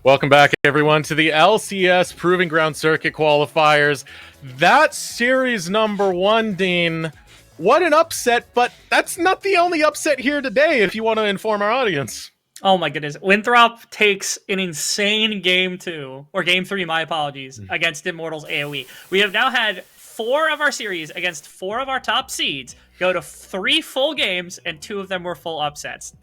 Welcome back, everyone, to the LCS Proving Ground Circuit qualifiers. That series number one, Dean, what an upset, but that's not the only upset here today, if you want to inform our audience. Oh my goodness. Winthrop takes an insane game 2, or game 3, my apologies, against Immortals AoE. We have now had 4 of our series against 4 of our top seeds go to 3 full games, and 2 of them were full upsets.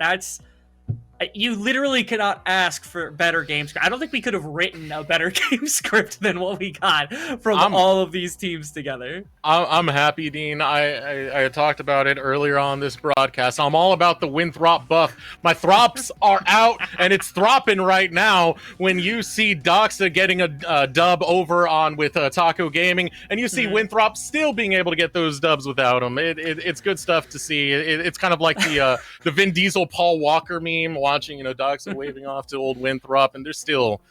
You literally cannot ask for better game script. I don't think we could have written a better game script than what we got from all of these teams together. I'm happy, Dean. I talked about it earlier on this broadcast. I'm all about the Winthrop buff. My throps are out, and it's thropping right now when you see Doxa getting a dub over on with Taco Gaming, and you see Winthrop still being able to get those dubs without him. It's good stuff to see. It's kind of like the Vin Diesel Paul Walker meme, watching Doxa waving off to old Winthrop, and they're still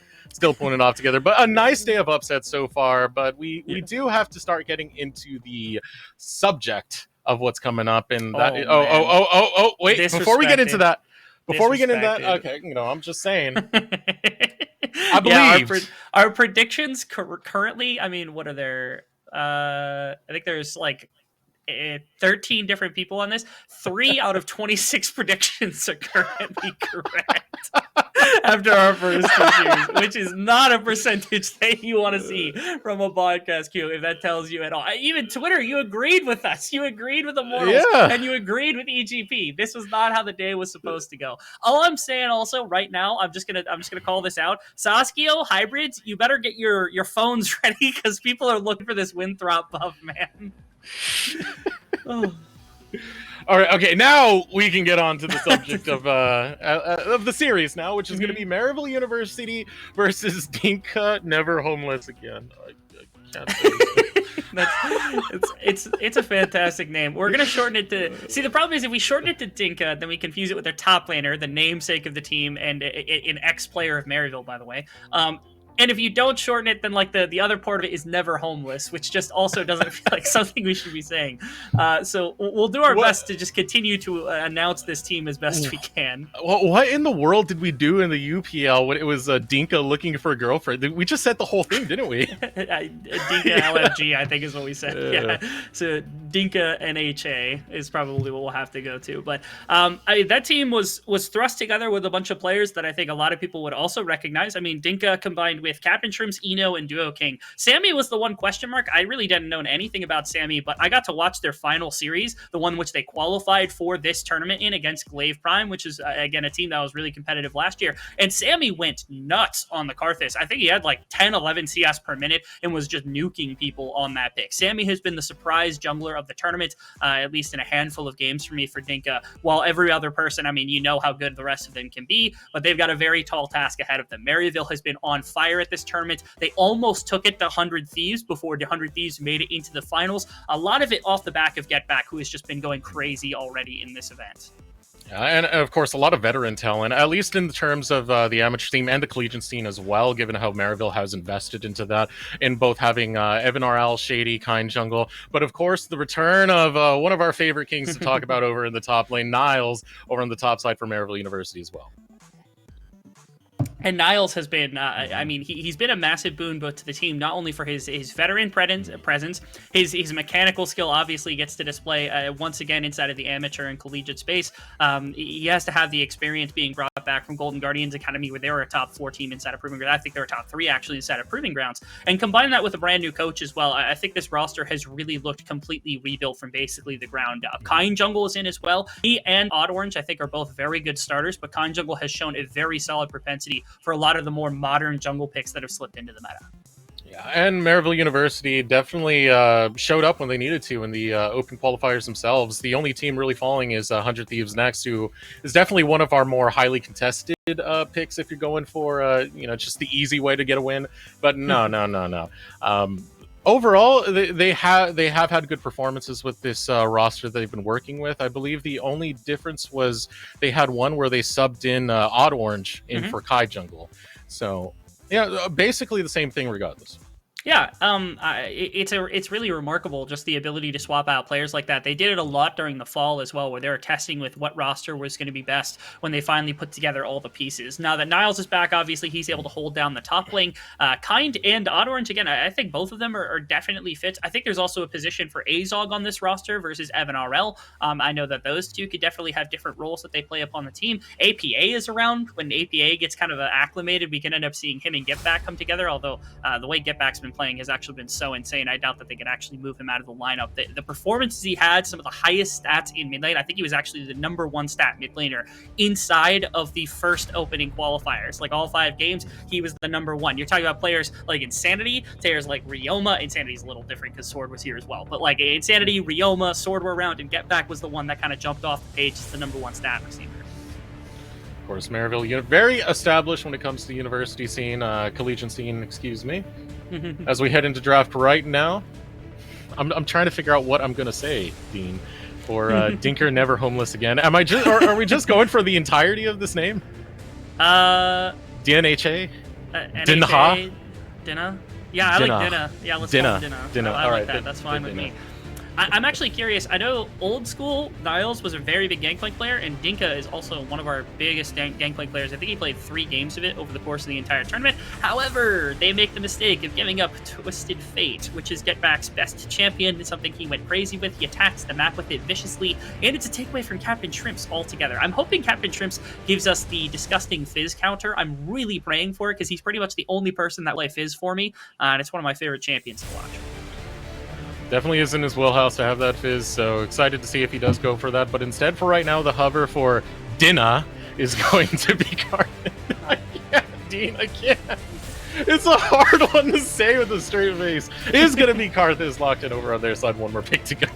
pulling it off together. But a nice day of upsets so far. But we do have to start getting into the subject of what's coming up. And wait, before we get into that, okay, I'm just saying. I believe our predictions currently. I mean, what are there? I think there's like 13 different people on this. 3 out of 26 predictions are currently correct after our first 2 series, which is not a percentage that you want to see from a podcast queue, if that tells you at all. Even Twitter, you agreed with us. You agreed with Immortals, and you agreed with EGP. This was not how the day was supposed to go. All I'm saying also right now, I'm just gonna call this out. Saskio hybrids, you better get your phones ready, because people are looking for this Winthrop buff, man. Oh. All right, okay, now we can get on to the subject of the series now, which is going to be Maryville University versus Dinka NeverHomelessAgain. It's a fantastic name. We're gonna shorten it to. See, the problem is if we shorten it to Dinka, then we confuse it with their top laner, the namesake of the team, and an ex-player of Maryville, by the way. And if you don't shorten it, then like the other part of it is never homeless, which just also doesn't feel like something we should be saying. So we'll do our best to just continue to announce this team as best we can. What in the world did we do in the UPL when it was Dinka looking for a girlfriend? We just said the whole thing, didn't we? Dinka LFG, I think is what we said. Yeah. So Dinka NHA is probably what we'll have to go to. But that team was thrust together with a bunch of players that I think a lot of people would also recognize. I mean, Dinka combined with Captain Shrimps, Eno, and Duo King. Sammy was the one question mark. I really didn't know anything about Sammy, but I got to watch their final series, the one which they qualified for this tournament in against Glaive Prime, which is, again, a team that was really competitive last year. And Sammy went nuts on the Karthus. I think he had like 10, 11 CS per minute and was just nuking people on that pick. Sammy has been the surprise jungler of the tournament, at least in a handful of games for me for Dinka, while every other person, I mean, you know how good the rest of them can be, but they've got a very tall task ahead of them. Maryville has been on fire at this tournament. They almost took it to 100 Thieves before the 100 Thieves made it into the finals. A lot of it off the back of Get Back, who has just been going crazy already in this event. Yeah, and of course, a lot of veteran talent, at least in terms of the amateur team and the collegiate scene as well, given how Maryville has invested into that, in both having Evan RL, Shady, Kind Jungle, but of course, the return of one of our favorite kings to talk about over in the top lane, Niles, over on the top side for Maryville University as well. And Niles has been, I mean, he's been a massive boon both to the team, not only for his veteran presence, his mechanical skill obviously gets to display once again inside of the amateur and collegiate space. He has to have the experience being brought back from Golden Guardians Academy, where they were a top 4 team inside of Proving Grounds. I think they were top 3 actually inside of Proving Grounds. And combine that with a brand new coach as well, I think this roster has really looked completely rebuilt from basically the ground up. Kind Jungle is in as well. He and Odd Orange, I think, are both very good starters, but Kind Jungle has shown a very solid propensity for a lot of the more modern jungle picks that have slipped into the meta. Yeah, and Maryville University definitely showed up when they needed to in the open qualifiers themselves. The only team really falling is 100 Thieves next, who is definitely one of our more highly contested picks if you're going for just the easy way to get a win. But no. Overall, they have had good performances with this roster they've been working with. I believe the only difference was they had one where they subbed in Odd Orange in for Kai Jungle. So, yeah, basically the same thing regardless. Yeah, it's really remarkable, just the ability to swap out players like that. They did it a lot during the fall as well, where they were testing with what roster was going to be best when they finally put together all the pieces. Now that Niles is back, obviously he's able to hold down the top lane. Kind and Odd Orange, again, I think both of them are definitely fit. I think there's also a position for Azog on this roster versus Evan RL. I know that those two could definitely have different roles that they play upon the team. APA is around. When APA gets kind of acclimated, we can end up seeing him and Get Back come together, although the way Get Back's been playing has actually been so insane. I doubt that they could actually move him out of the lineup. The performances he had, some of the highest stats in mid lane. I think he was actually the #1 stat mid laner inside of the first opening qualifiers. Like all 5 games, he was the #1. You're talking about players like Insanity, players like Ryoma. Insanity's a little different because Sword was here as well. But like Insanity, Ryoma, Sword were around, and Get Back was the one that kind of jumped off the page as the #1 stat receiver. Of course, Maryville, very established when it comes to the university scene, collegiate scene, excuse me. As we head into draft right now, I'm trying to figure out what I'm going to say, Dean, for Dinka NeverHomelessAgain. Am I just, or are we just going for the entirety of this name? DNHA? NHA? Dinna? Yeah, I like Dinna. Yeah, let's call him Dinna. Dinna. I All like right, that. That's fine with Dinna. me. I'm actually curious. I know old school Niles was a very big Gangplank player, and Dinka is also one of our biggest Gangplank players. I think he played 3 games of it over the course of the entire tournament. However, they make the mistake of giving up Twisted Fate, which is Get Back's best champion. It's something he went crazy with. He attacks the map with it viciously, and it's a takeaway from Captain Shrimps altogether. I'm hoping Captain Shrimps gives us the disgusting Fizz counter. I'm really praying for it because he's pretty much the only person that plays Fizz for me, and it's one of my favorite champions to watch. Definitely is in his wheelhouse to have that Fizz, so excited to see if he does go for that. But instead, for right now, the hover for Dinna is going to be Carthen. I can't, Dean, I can't. It's a hard one to say with a straight face. It is going to be Carthen locked in over on their side. One more pick to go.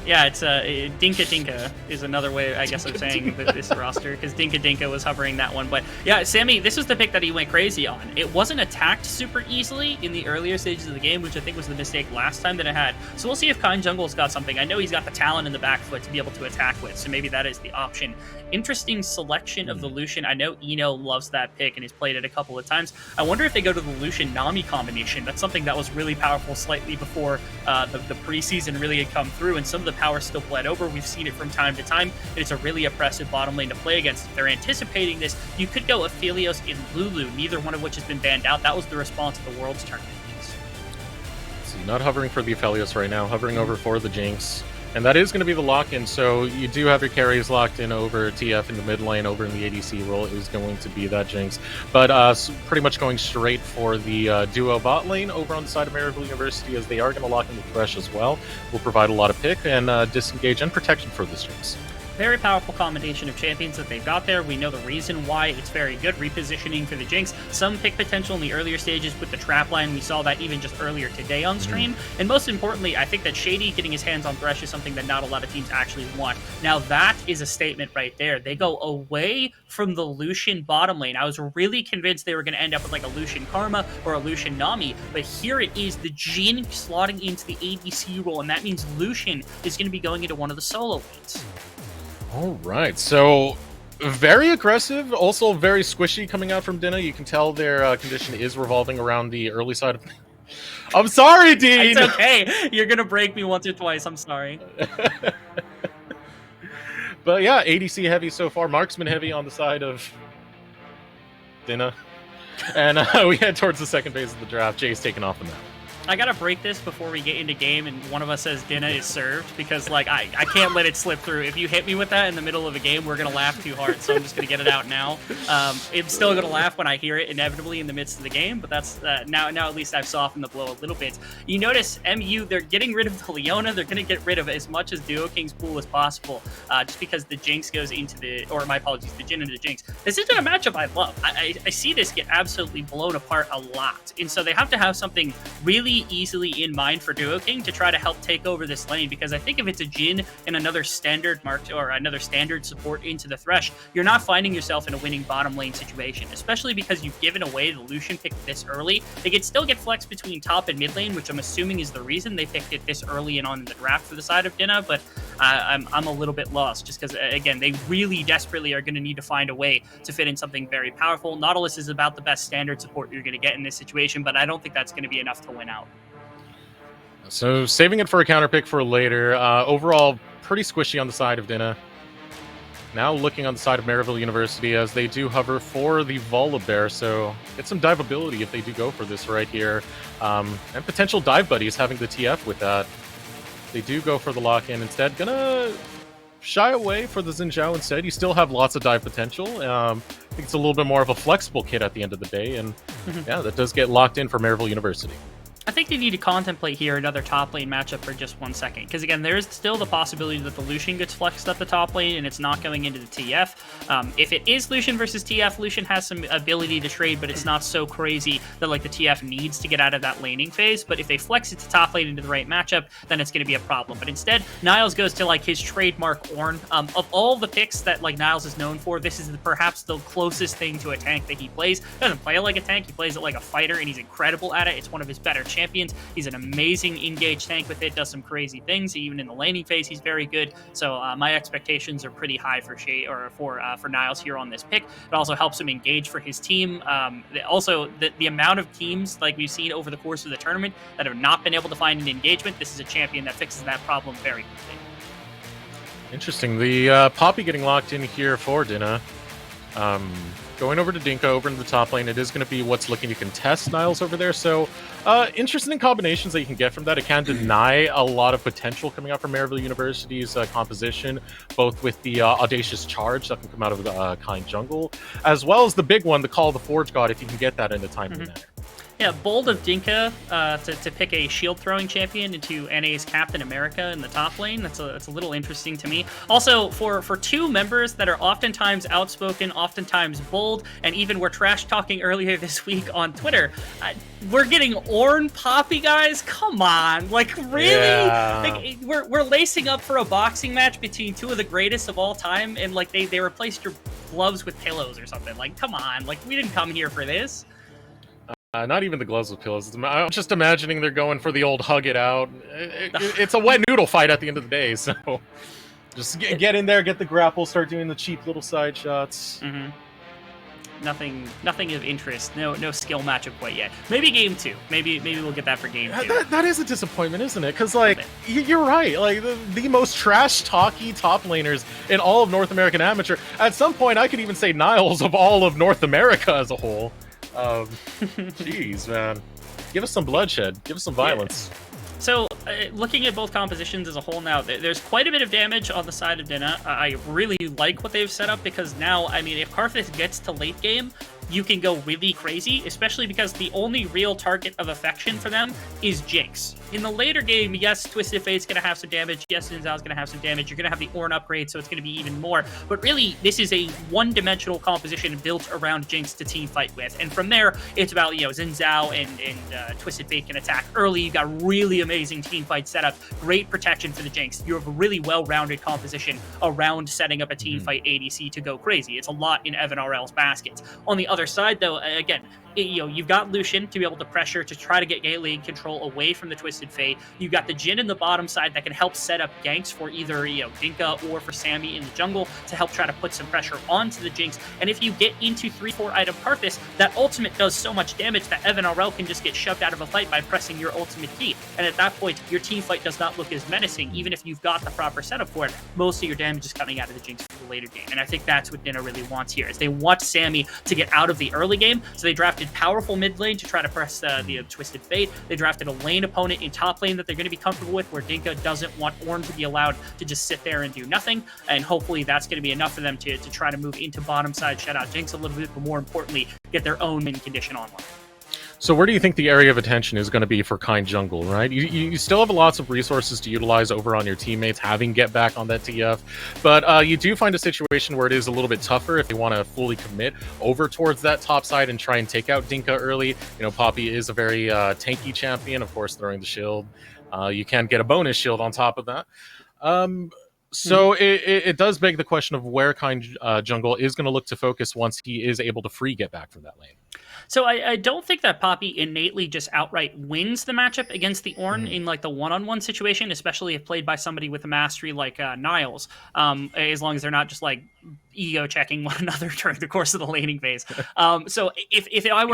Yeah, it's Dinka is another way, I guess, of saying this roster, because Dinka was hovering that one. But yeah, Sammy, this was the pick that he went crazy on. It wasn't attacked super easily in the earlier stages of the game, which I think was the mistake last time that it had. So we'll see if Kind Jungle's got something. I know he's got the talent in the back foot to be able to attack with, so maybe that is the option. Interesting selection of the Lucian. I know Eno loves that pick and has played it a couple of times. I wonder if they go to the Lucian-Nami combination. That's something that was really powerful slightly before the preseason really had come through, and some of the power still bled over. We've seen it from time to time. It's a really oppressive bottom lane to play against. If they're anticipating this, you could go Aphelios in Lulu, neither one of which has been banned out. That was the response to the Worlds tournament. So not hovering for the Aphelios right now, hovering over for the Jinx. And that is going to be the lock-in, so you do have your carries locked in over TF in the mid lane. Over in the ADC role is going to be that Jinx. But pretty much going straight for the duo bot lane over on the side of Maryville University, as they are going to lock in the Thresh as well. Will provide a lot of pick and disengage and protection for this Jinx. Very powerful combination of champions that they've got there. We know the reason why it's very good. Repositioning for the Jinx. Some pick potential in the earlier stages with the trap line. We saw that even just earlier today on stream. And most importantly, I think that Shady getting his hands on Thresh is something that not a lot of teams actually want. Now that is a statement right there. They go away from the Lucian bottom lane. I was really convinced they were going to end up with like a Lucian Karma or a Lucian Nami, but here it is, the Jhin slotting into the ADC role, and that means Lucian is going to be going into one of the solo lanes. All right, so very aggressive, also very squishy coming out from Dinna. You can tell their condition is revolving around the early side of... I'm sorry, Dean! It's okay. You're going to break me once or twice. I'm sorry. But yeah, ADC heavy so far. Marksman heavy on the side of Dinna. And we head towards the second phase of the draft. Jay's taking off the map. I gotta break this before we get into game and one of us says Dinna is served, because like I can't let it slip through. If you hit me with that in the middle of a game, we're gonna laugh too hard, so I'm just gonna get it out now. I'm still gonna laugh when I hear it inevitably in the midst of the game, but that's now at least I've softened the blow a little bit. You notice MU, they're getting rid of the Leona. They're gonna get rid of as much as Duo King's pool as possible, just because the Jinx goes into the, or my apologies, the Jhin into the Jinx. This isn't a matchup I love. I see this get absolutely blown apart a lot, and so they have to have something really easily in mind for Duo King to try to help take over this lane, because I think if it's a Jhin and another standard marked or another standard support into the Thresh, you're not finding yourself in a winning bottom lane situation, especially because you've given away the Lucian pick this early. They could still get flex between top and mid lane, which I'm assuming is the reason they picked it this early and on in the draft for the side of Dinna, but I'm a little bit lost, just because, again, they really desperately are going to need to find a way to fit in something very powerful. Nautilus is about the best standard support you're going to get in this situation, but I don't think that's going to be enough to win out. So saving it for a counter pick for later. Overall, pretty squishy on the side of Dinna. Now looking on the side of Maryville University, as they do hover for the Volibear, so get some dive ability if they do go for this right here. And potential dive buddies having the TF with that. They do go for the lock-in instead. Gonna shy away for the Xin Zhao instead. You still have lots of dive potential. I think it's a little bit more of a flexible kit at the end of the day, and yeah, that does get locked in for Maryville University. I think they need to contemplate here another top lane matchup for just 1 second, because again, there's still the possibility that the Lucian gets flexed up the top lane and it's not going into the TF. If it is Lucian versus TF, Lucian has some ability to trade, but it's not so crazy that like the TF needs to get out of that laning phase. But if they flex it to top lane into the right matchup, then it's going to be a problem. But instead, Niles goes to like his trademark Ornn. Of all the picks that like Niles is known for, this is perhaps the closest thing to a tank that he plays. He doesn't play it like a tank, he plays it like a fighter, and he's incredible at it. It's one of his better champions. He's an amazing engage tank with it, does some crazy things. Even in the laning phase, he's very good. So my expectations are pretty high for for Niles here on this pick. It also helps him engage for his team. Also, the amount of teams like we've seen over the course of the tournament that have not been able to find an engagement, this is a champion that fixes that problem very quickly. Interesting. The Poppy getting locked in here for Dinna. Going over to Dinka, over into the top lane, it is going to be what's looking to contest Niles over there. So, interesting combinations that you can get from that. It can deny a lot of potential coming out from Maryville University's composition, both with the Audacious Charge that can come out of the Kind Jungle, as well as the big one, the Call of the Forge God, if you can get that in a timely manner. Yeah, bold of Dinka to pick a shield-throwing champion into NA's Captain America in the top lane. That's a little interesting to me. Also, for two members that are oftentimes outspoken, oftentimes bold, and even were trash-talking earlier this week on Twitter, we're getting Ornn Poppy, guys? Come on. Like, really? Yeah. Like, we're lacing up for a boxing match between two of the greatest of all time, and, like, they replaced your gloves with pillows or something. Like, come on. Like, we didn't come here for this. Not even the gloves with pillows. I'm just imagining they're going for the old hug it out. It's a wet noodle fight at the end of the day, so just get in there, get the grapple, start doing the cheap little side shots. Nothing of interest. No skill matchup quite yet. Maybe game 2. Maybe we'll get that for game 2. That is a disappointment, isn't it? Because like you're right. Like the most trash talky top laners in all of North American Amateur. At some point, I could even say Niles of all of North America as a whole. Jeez, man. Give us some bloodshed. Give us some violence. Yeah. So, looking at both compositions as a whole now, there's quite a bit of damage on the side of Dinna. I really like what they've set up, because now, I mean, if Karthus gets to late game, you can go really crazy, especially because the only real target of affection for them is Jinx. In the later game, yes, Twisted Fate's going to have some damage. Yes, Xin Zhao's going to have some damage. You're going to have the Ornn upgrade, so it's going to be even more. But really, this is a one-dimensional composition built around Jinx to team fight with. And from there, it's about, Xin Zhao and Twisted Fate can attack early. You've got really amazing team fight setup, great protection for the Jinx. You have a really well-rounded composition around setting up a team fight ADC to go crazy. It's a lot in Evan RL's baskets. On the other side, though, again, you've got Lucian to be able to pressure to try to get lane control away from the Twisted Fate. You've got the Jhin in the bottom side that can help set up ganks for either Dinka or for Sammy in the jungle to help try to put some pressure onto the Jinx. And if you get into 3-4 item Karthus, that ultimate does so much damage that Evan RL can just get shoved out of a fight by pressing your ultimate key. And at that point, your team fight does not look as menacing, even if you've got the proper setup for it. Most of your damage is coming out of the Jinx for the later game. And I think that's what Dinner really wants here, is they want Sammy to get out of the early game. So they drafted powerful mid lane to try to press the Twisted Fate. They drafted a lane opponent in top lane that they're going to be comfortable with, where Dinka doesn't want Ornn to be allowed to just sit there and do nothing. And hopefully that's going to be enough for them to try to move into bottom side, shut out Jinx a little bit, but more importantly, get their own min condition online. So where do you think the area of attention is going to be for Kind Jungle, right? You still have lots of resources to utilize over on your teammates, having get back on that TF, but you do find a situation where it is a little bit tougher if they want to fully commit over towards that top side and try and take out Dinka early. Poppy is a very tanky champion, of course, throwing the shield. You can get a bonus shield on top of that. So it does beg the question of where Kind Jungle is going to look to focus once he is able to free get back from that lane. So I don't think that Poppy innately just outright wins the matchup against the Ornn in like the one-on-one situation, especially if played by somebody with a mastery like Niles. As long as they're not just like ego checking one another during the course of the laning phase. So if I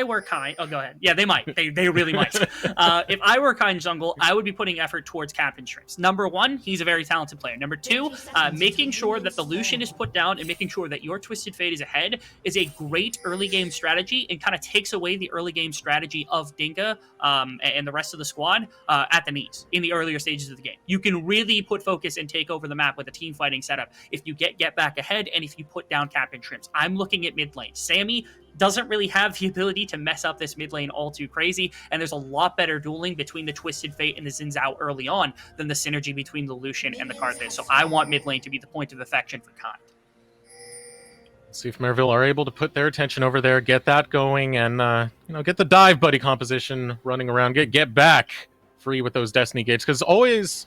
were Kind, oh, go ahead. Yeah, they might. They really might. If I were Kind jungle, I would be putting effort towards Captain Shrimps. Number one, he's a very talented player. Number two, making sure that the Lucian is put down and making sure that your Twisted Fate is ahead is a great early game strategy and kind of takes away the early game strategy of Dinka and the rest of the squad at the knees in the earlier stages of the game. You can really put focus and take over the map with a team fighting setup if you get back ahead and if you put down Captain Shrimps. I'm looking at mid lane. Sammy doesn't really have the ability to mess up this mid lane all too crazy, and there's a lot better dueling between the Twisted Fate and the Xin Zhao early on than the synergy between the Lucian and the Karthus. So I want mid lane to be the point of affection for Kind. See if Maryville are able to put their attention over there, get that going, and get the dive buddy composition running around, get back free with those Destiny gates. Because always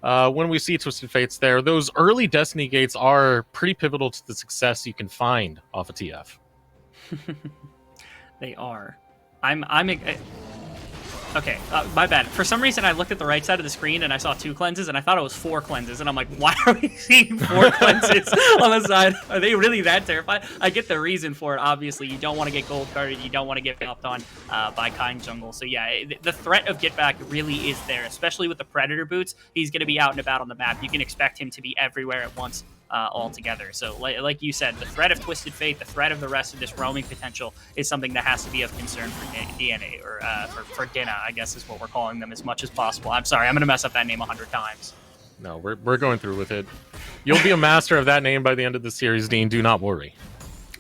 when we see Twisted Fates there, those early Destiny gates are pretty pivotal to the success you can find off of TF. They are. Okay, my bad. For some reason, I looked at the right side of the screen and I saw 2 cleanses, and I thought it was 4 cleanses, and I'm like, why are we seeing 4 cleanses on the side? Are they really that terrified? I get the reason for it, obviously. You don't want to get gold carded. You don't want to get helped on by Kind jungle. So yeah, the threat of get back really is there, especially with the Predator boots. He's going to be out and about on the map. You can expect him to be everywhere at once. Altogether. So like you said, the threat of Twisted Fate, the threat of the rest of this roaming potential is something that has to be of concern for DNA, or for Dinna, I guess is what we're calling them as much as possible. I'm sorry, I'm going to mess up that name 100 times. No, we're going through with it. You'll be a master of that name by the end of the series, Dean. Do not worry.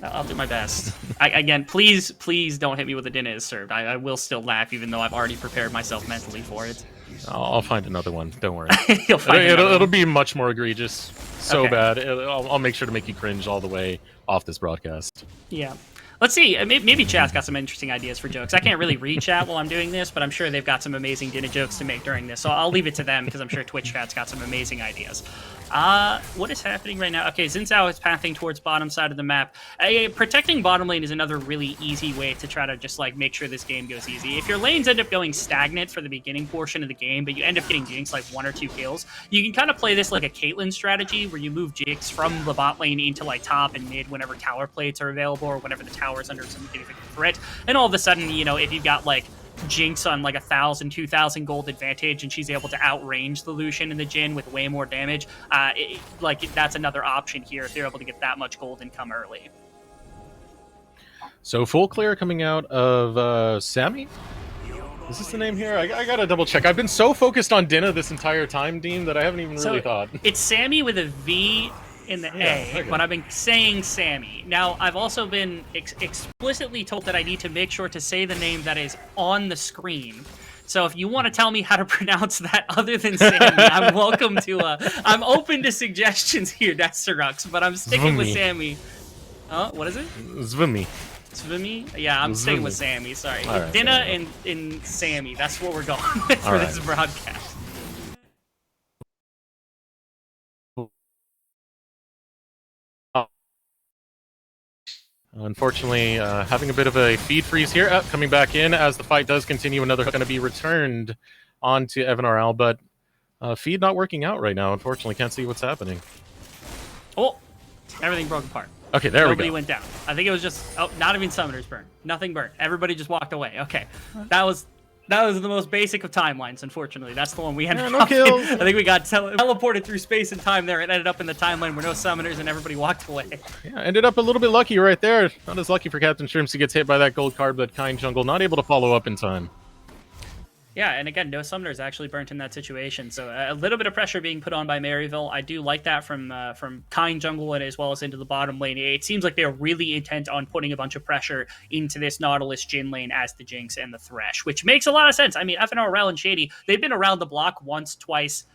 I'll do my best. Again, please don't hit me with a Dinna is served. I will still laugh, even though I've already prepared myself mentally for it. I'll find another one. Don't worry. It'll be much more egregious. So okay. Bad. I'll make sure to make you cringe all the way off this broadcast. Yeah. Let's see. Maybe chat's got some interesting ideas for jokes. I can't really read chat while I'm doing this, but I'm sure they've got some amazing Dinna jokes to make during this. So I'll leave it to them because I'm sure Twitch chat's got some amazing ideas. What is happening right now? Okay, Xin Zhao is pathing towards bottom side of the map. Protecting bottom lane is another really easy way to try to just like make sure this game goes easy. If your lanes end up going stagnant for the beginning portion of the game, but you end up getting jinxed like 1 or 2 kills, you can kind of play this like a Caitlyn strategy where you move Jinx from the bot lane into like top and mid whenever tower plates are available or whenever the tower is under some significant threat. And all of a sudden, if you've got like Jinx on like 1,000, 2,000 gold advantage and she's able to outrange the Lucian and the Jhin with way more damage, that's another option here if they're able to get that much gold and come early. So full clear coming out of Sammy? Is this the name here? I gotta double check. I've been so focused on Dinna this entire time, Dean, that I haven't even really thought. It's Sammy with a V in the A, okay. But I've been saying Sammy. Now, I've also been explicitly told that I need to make sure to say the name that is on the screen. So if you want to tell me how to pronounce that other than Sammy, I'm welcome to, I'm open to suggestions here, that's Sirux, but I'm sticking with Sammy. What is it? Zvumi. Zvumi? Yeah, I'm sticking with Sammy, sorry. Right, Dinna and Sammy, that's what we're going with for this broadcast. Unfortunately, having a bit of a feed freeze here. Coming back in as the fight does continue. Another going to be returned onto Evan RL, but feed not working out right now. Unfortunately, can't see what's happening. Oh, everything broke apart. Okay, there we go. Nobody went down. I think it was just, not even summoners burned. Nothing burned. Everybody just walked away. Okay, that was the most basic of timelines, unfortunately. That's the one we ended up in. I think we got teleported through space and time there and ended up in the timeline where no summoners and everybody walked away. Yeah, ended up a little bit lucky right there. Not as lucky for Captain Shrimps. He gets hit by that gold card, but Kind jungle not able to follow up in time. Yeah, and again, no summoners actually burnt in that situation. So a little bit of pressure being put on by Maryville. I do like that from Kind jungle and as well as into the bottom lane. It seems like they're really intent on putting a bunch of pressure into this Nautilus Jhin lane as the Jinx and the Thresh, which makes a lot of sense. I mean, FNRL and Shady, they've been around the block once, twice,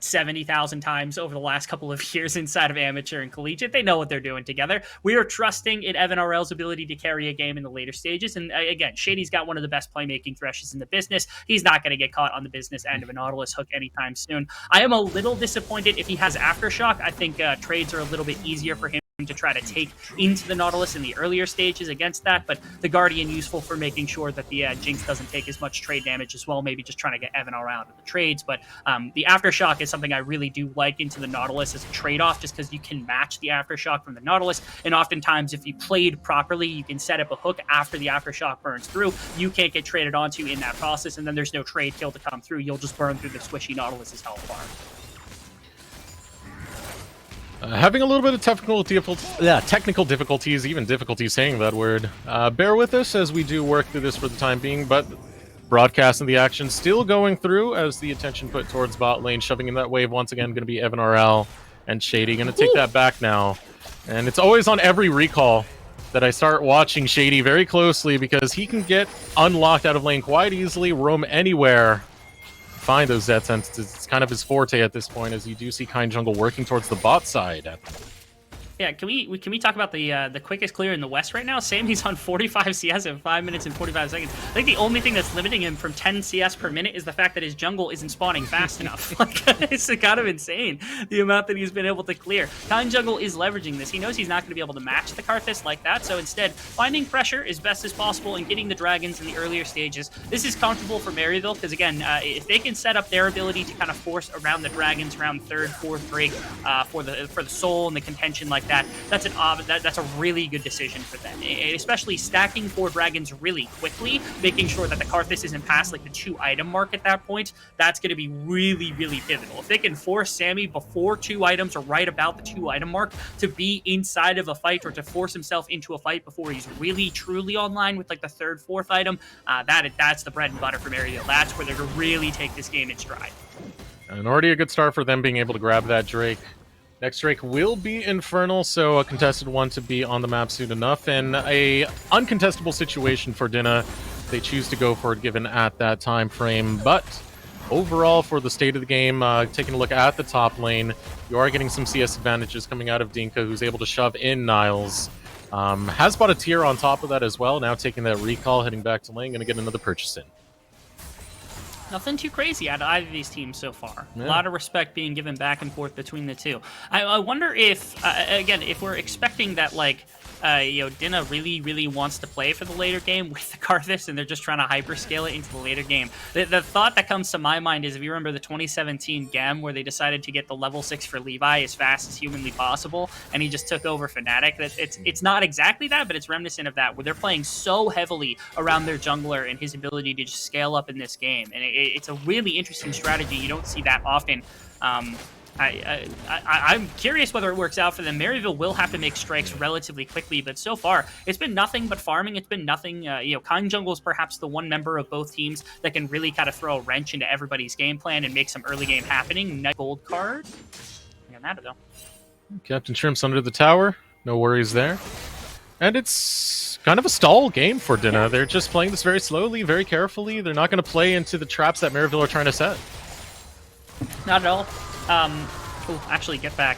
70,000 times over the last couple of years inside of amateur and collegiate. They know what they're doing together. We are trusting in Evan RL's ability to carry a game in the later stages. And again, Shady's got one of the best playmaking Threshes in the business. He's not going to get caught on the business end of a Nautilus hook anytime soon. I am a little disappointed if he has Aftershock. I think trades are a little bit easier for him to try to take into the Nautilus in the earlier stages against that, but the Guardian useful for making sure that the Jinx doesn't take as much trade damage as well, maybe just trying to get Evan around in the trades. But the Aftershock is something I really do like into the Nautilus as a trade-off, just because you can match the Aftershock from the Nautilus, and oftentimes if you played properly, you can set up a hook after the Aftershock burns through. You can't get traded onto in that process, and then there's no trade kill to come through. You'll just burn through the squishy Nautilus's health bar. Having a little bit of technical difficulties, even difficulty saying that word. Bear with us as we do work through this for the time being, but broadcasting the action still going through as the attention put towards bot lane, shoving in that wave once again, going to be Evan RL and Shady. Going to take that back now. And it's always on every recall that I start watching Shady very closely, because he can get unlocked out of lane quite easily, roam anywhere, find those death sentences. It's kind of his forte at this point, as you do see Kind Jungle working towards the bot side. Yeah, can we talk about the quickest clear in the West right now? Sammy's on 45 CS in 5 minutes and 45 seconds. I think the only thing that's limiting him from 10 CS per minute is the fact that his jungle isn't spawning fast enough. Like, it's kind of insane, the amount that he's been able to clear. Kind Jungle is leveraging this. He knows he's not going to be able to match the Karthus like that, so instead, finding pressure as best as possible and getting the dragons in the earlier stages. This is comfortable for Maryville, because again, if they can set up their ability to kind of force around the dragons around 3rd, 4th rig for the soul and the contention like that, that's a really good decision for them, especially stacking 4 dragons really quickly, making sure that the Karthus isn't past like the 2 item mark at that point. That's going to be really, really pivotal. If they can force Sammy before 2 items or right about the 2 item mark to be inside of a fight, or to force himself into a fight before he's really truly online with like the 3rd, 4th item, that's the bread and butter for Maryville. That's where they're going to really take this game in stride. And already a good start for them being able to grab that Drake. Next Drake will be Infernal, so a contested one to be on the map soon enough, and a uncontestable situation for Dinna. They choose to go for it given at that time frame, but overall for the state of the game, taking a look at the top lane, you are getting some CS advantages coming out of Dinka, who's able to shove in Niles. Has bought a tier on top of that as well, now taking that recall, heading back to lane, going to get another purchase in. Nothing too crazy out of either of these teams so far. Yeah. A lot of respect being given back and forth between the two. I wonder if, again, if we're expecting that, like, Dinna really, really wants to play for the later game with the Karthus, and they're just trying to hyperscale it into the later game. The thought that comes to my mind is, if you remember the 2017 GEM, where they decided to get the level 6 for Levi as fast as humanly possible, and he just took over Fnatic. It's not exactly that, but it's reminiscent of that, where they're playing so heavily around their jungler and his ability to just scale up in this game. And it's a really interesting strategy. You don't see that often. I'm curious whether it works out for them. Maryville will have to make strikes relatively quickly, but so far, it's been nothing but farming. It's been nothing, Kind Jungle is perhaps the one member of both teams that can really kind of throw a wrench into everybody's game plan and make some early game happening. Nice gold card. Yeah, that though. Captain Shrimp's under the tower. No worries there. And it's kind of a stall game for Dinna. Yeah. They're just playing this very slowly, very carefully. They're not going to play into the traps that Maryville are trying to set. Not at all. Actually, get back.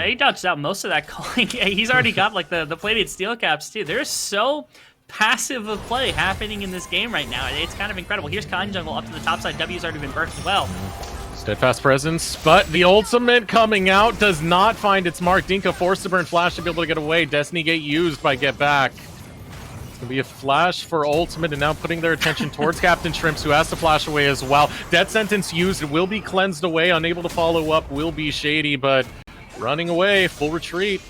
He dodged out most of that calling. He's already got like the plated steel caps too. There's so passive of play happening in this game right now. It's kind of incredible. Here's Kind Jungle up to the top side. W's already been burnt as well. Steadfast presence, but the ultimate coming out does not find its mark. Dinka forced to burn flash to be able to get away. Destiny Gate used by Get Back. It's going to be a flash for ultimate, and now putting their attention towards Captain Shrimps, who has to flash away as well. Death Sentence used, will be cleansed away. Unable to follow up will be Shady, but running away, full retreat.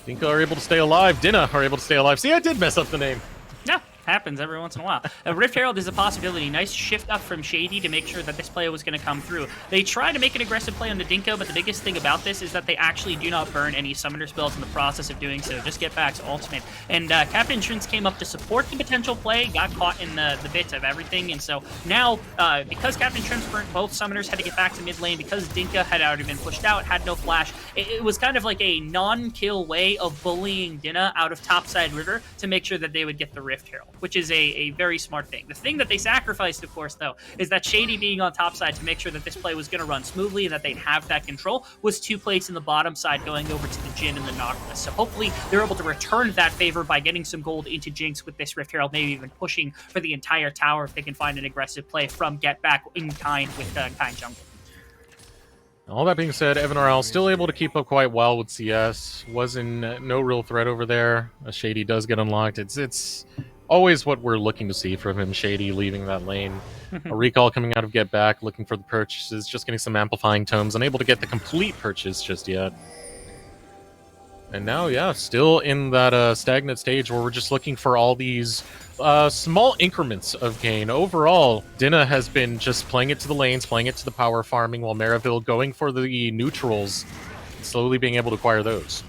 Dinka are able to stay alive. Dinna are able to stay alive. See, I did mess up the name. Yeah, happens every once in a while. Rift Herald is a possibility. Nice shift up from Shady to make sure that this play was going to come through. They try to make an aggressive play on the Dinka, but the biggest thing about this is that they actually do not burn any summoner spells in the process of doing so. Just Get Back's ultimate. And Captain Shrimps came up to support the potential play, got caught in the bits of everything, and so now, because Captain Shrimps burnt both summoners, had to get back to mid lane, because Dinka had already been pushed out, had no flash, it was kind of like a non-kill way of bullying Dinna out of topside river to make sure that they would get the Rift Herald, which is a very smart thing. The thing that they sacrificed, of course, though, is that Shady being on top side to make sure that this play was going to run smoothly and that they'd have that control, was 2 plates in the bottom side going over to the Jhin and the Nautilus. So hopefully they're able to return that favor by getting some gold into Jinx with this Rift Herald, maybe even pushing for the entire tower if they can find an aggressive play from Get Back in kind with Kind Jungle. All that being said, Evan RL still able to keep up quite well with CS. Was in no real threat over there. Shady does get unlocked. It's always what we're looking to see from him. Shady leaving that lane. A recall coming out of Get Back, looking for the purchases, just getting some amplifying tomes, unable to get the complete purchase just yet. And now, yeah, still in that stagnant stage where we're just looking for all these small increments of gain. Overall, Dinna has been just playing it to the lanes, playing it to the power farming, while Maryville going for the neutrals, slowly being able to acquire those.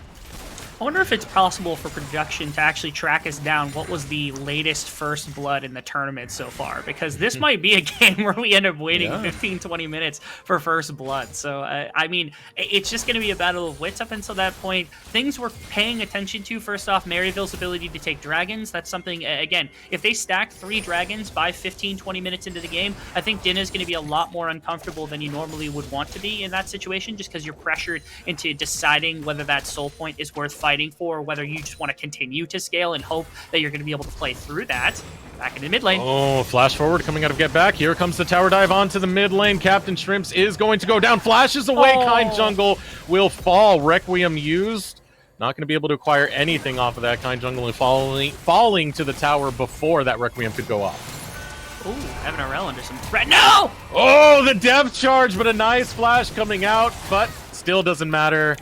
I wonder if it's possible for production to actually track us down what was the latest first blood in the tournament so far, because this might be a game where we end up waiting 15-20 minutes for first blood. So I mean, it's just going to be a battle of wits up until that point. Things we're paying attention to, first off, Maryville's ability to take dragons. That's something, again, if they stack 3 dragons by 15-20 minutes into the game, I think Dinna's going to be a lot more uncomfortable than you normally would want to be in that situation, just because you're pressured into deciding whether that soul point is worth fighting for, or whether you just want to continue to scale and hope that you're going to be able to play through that. Back into mid lane. Oh, flash forward coming out of Get Back. Here comes the tower dive onto the mid lane. Captain Shrimps is going to go down. Flashes away. Kind Jungle will fall. Requiem used. Not going to be able to acquire anything off of that. Kind Jungle and falling to the tower before that Requiem could go off. Ooh, Evan RL under some threat. No! Oh, the depth charge, but a nice flash coming out, but still doesn't matter.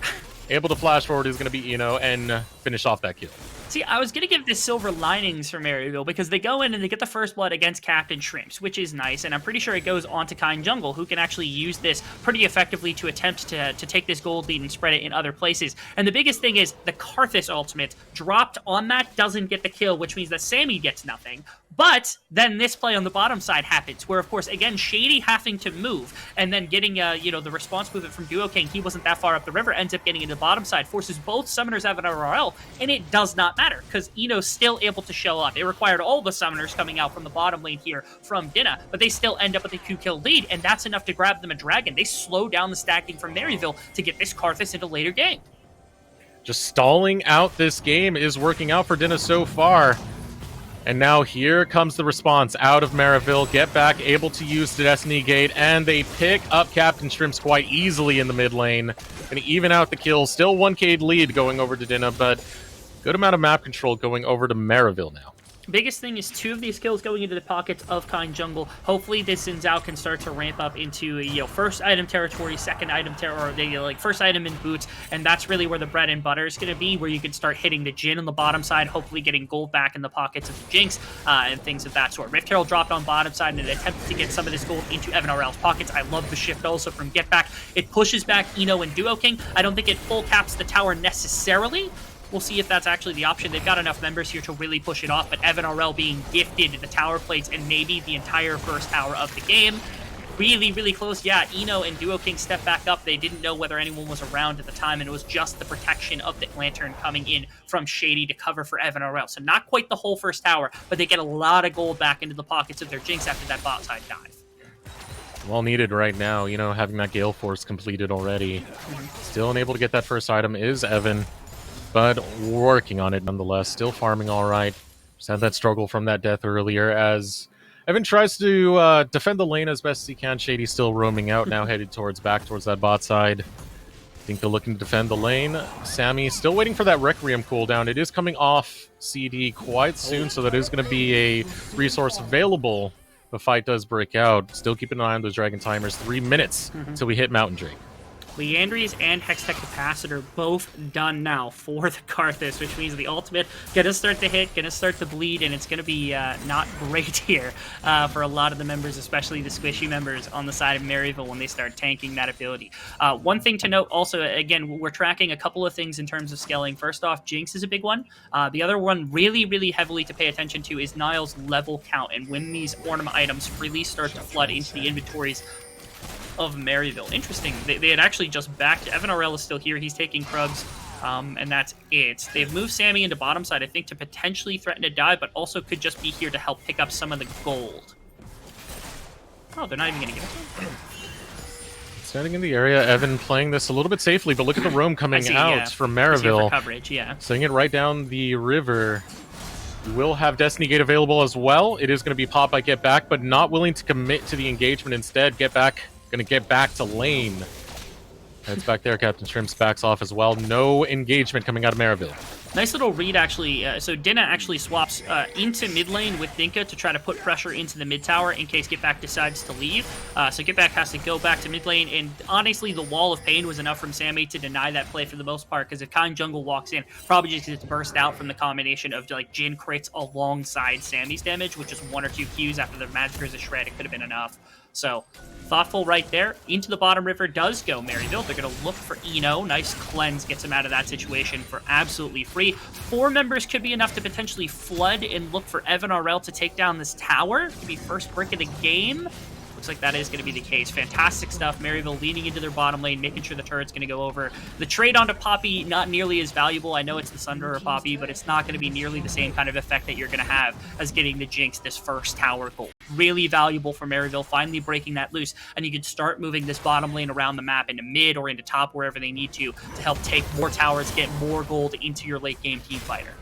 Able to flash forward is going to be Eno and finish off that kill. See, I was going to give this silver linings for Maryville because they go in and they get the first blood against Captain Shrimps, which is nice, and I'm pretty sure it goes on to Kind Jungle, who can actually use this pretty effectively to attempt to take this gold lead and spread it in other places. And the biggest thing is the Karthus ultimate dropped on that doesn't get the kill, which means that Sammy gets nothing. But then this play on the bottom side happens, where, of course, again, Shady having to move and then getting, the response movement from Duo King, he wasn't that far up the river, ends up getting into the bottom side, forces both summoners out of an RL, and it does not matter, because Eno's still able to show up. It required all the summoners coming out from the bottom lane here from Dinna, but they still end up with a 2-kill lead, and that's enough to grab them a dragon. They slow down the stacking from Maryville to get this Karthus into later game. Just stalling out this game is working out for Dinna so far. And now here comes the response out of Maryville. Get Back, able to use the Destiny Gate, and they pick up Captain Shrimps quite easily in the mid lane. And even out the kill. Still 1k lead going over to Dinna, but good amount of map control going over to Maryville now. Biggest thing is 2 of these kills going into the pockets of Kind Jungle. Hopefully this Xin Zhao can start to ramp up into first item territory, second item territory, first item in boots, and that's really where the bread and butter is going to be, where you can start hitting the Jhin on the bottom side, hopefully getting gold back in the pockets of the Jinx, and things of that sort. Rift Herald dropped on bottom side in an attempt to get some of this gold into Evan RL's pockets. I love the shift also from Get Back. It pushes back Eno and Duo King. I don't think it full caps the tower necessarily. We'll see if that's actually the option. They've got enough members here to really push it off, but Evan RL being gifted the tower plates and maybe the entire first tower of the game. Really, really close. Yeah, Eno and Duo King step back up. They didn't know whether anyone was around at the time, and it was just the protection of the Lantern coming in from Shady to cover for Evan RL. So not quite the whole first tower, but they get a lot of gold back into the pockets of their Jinx after that bot side dive. Well needed right now, having that Gale Force completed already. Still unable to get that first item is Evan. But working on it nonetheless, still farming all right. Just had that struggle from that death earlier as Evan tries to defend the lane as best as he can. Shady still roaming out, now headed back towards that bot side. Dinka looking to defend the lane. Sammy still waiting for that Requiem cooldown. It is coming off CD quite soon, so that is going to be a resource available. The fight does break out. Still keeping an eye on those Dragon timers. 3 minutes until we hit Mountain Drake. Leandries and Hextech Capacitor both done now for the Karthus, which means the ultimate gonna start to hit, gonna start to bleed, and it's gonna be not great here for a lot of the members, especially the squishy members on the side of Maryville when they start tanking that ability. One thing to note also, again, we're tracking a couple of things in terms of scaling. First off, Jinx is a big one. The other one really, really heavily to pay attention to is Niall's level count, and when these ornament items freely start to flood into the inventories of Maryville. Interesting. They had actually just backed. Evan RL is still here. He's taking Krugs, and that's it. They've moved Sammy into bottom side, I think, to potentially threaten to die, but also could just be here to help pick up some of the gold. Oh, they're not even going to get it. Standing in the area, Evan playing this a little bit safely, but look at the roam coming out from Maryville. Coverage, yeah. Setting it right down the river. You will have Destiny Gate available as well. It is going to be popped by Get Back, but not willing to commit to the engagement instead. Get Back going to get back to lane. Heads back there. Captain Shrimps backs off as well. No engagement coming out of Maryville. Nice little read, actually. So Dinka actually swaps into mid lane with Dinka to try to put pressure into the mid tower in case Get Back decides to leave. So Get Back has to go back to mid lane, and honestly, the Wall of Pain was enough from Sammy to deny that play for the most part, because if Kind Jungle walks in, probably just gets burst out from the combination of like Jin crits alongside Sammy's damage, which is 1 or 2 Qs after the Magic is a shred. It could have been enough. So thoughtful right there. Into the bottom river does go Maryville. They're going to look for Eno. Nice cleanse gets him out of that situation for absolutely free. 4 members could be enough to potentially flood and look for Evan RL to take down this tower. Could be first brick of the game. Looks like that is going to be the case. Fantastic stuff. Maryville leading into their bottom lane, making sure the turret's going to go over. The trade onto Poppy, not nearly as valuable. I know it's the Sunder or Poppy, but it's not going to be nearly the same kind of effect that you're going to have as getting the Jinx this first tower goal. Really valuable for Maryville, finally breaking that loose, and you can start moving this bottom lane around the map into mid or into top, wherever they need to help take more towers, get more gold into your late game team fighter.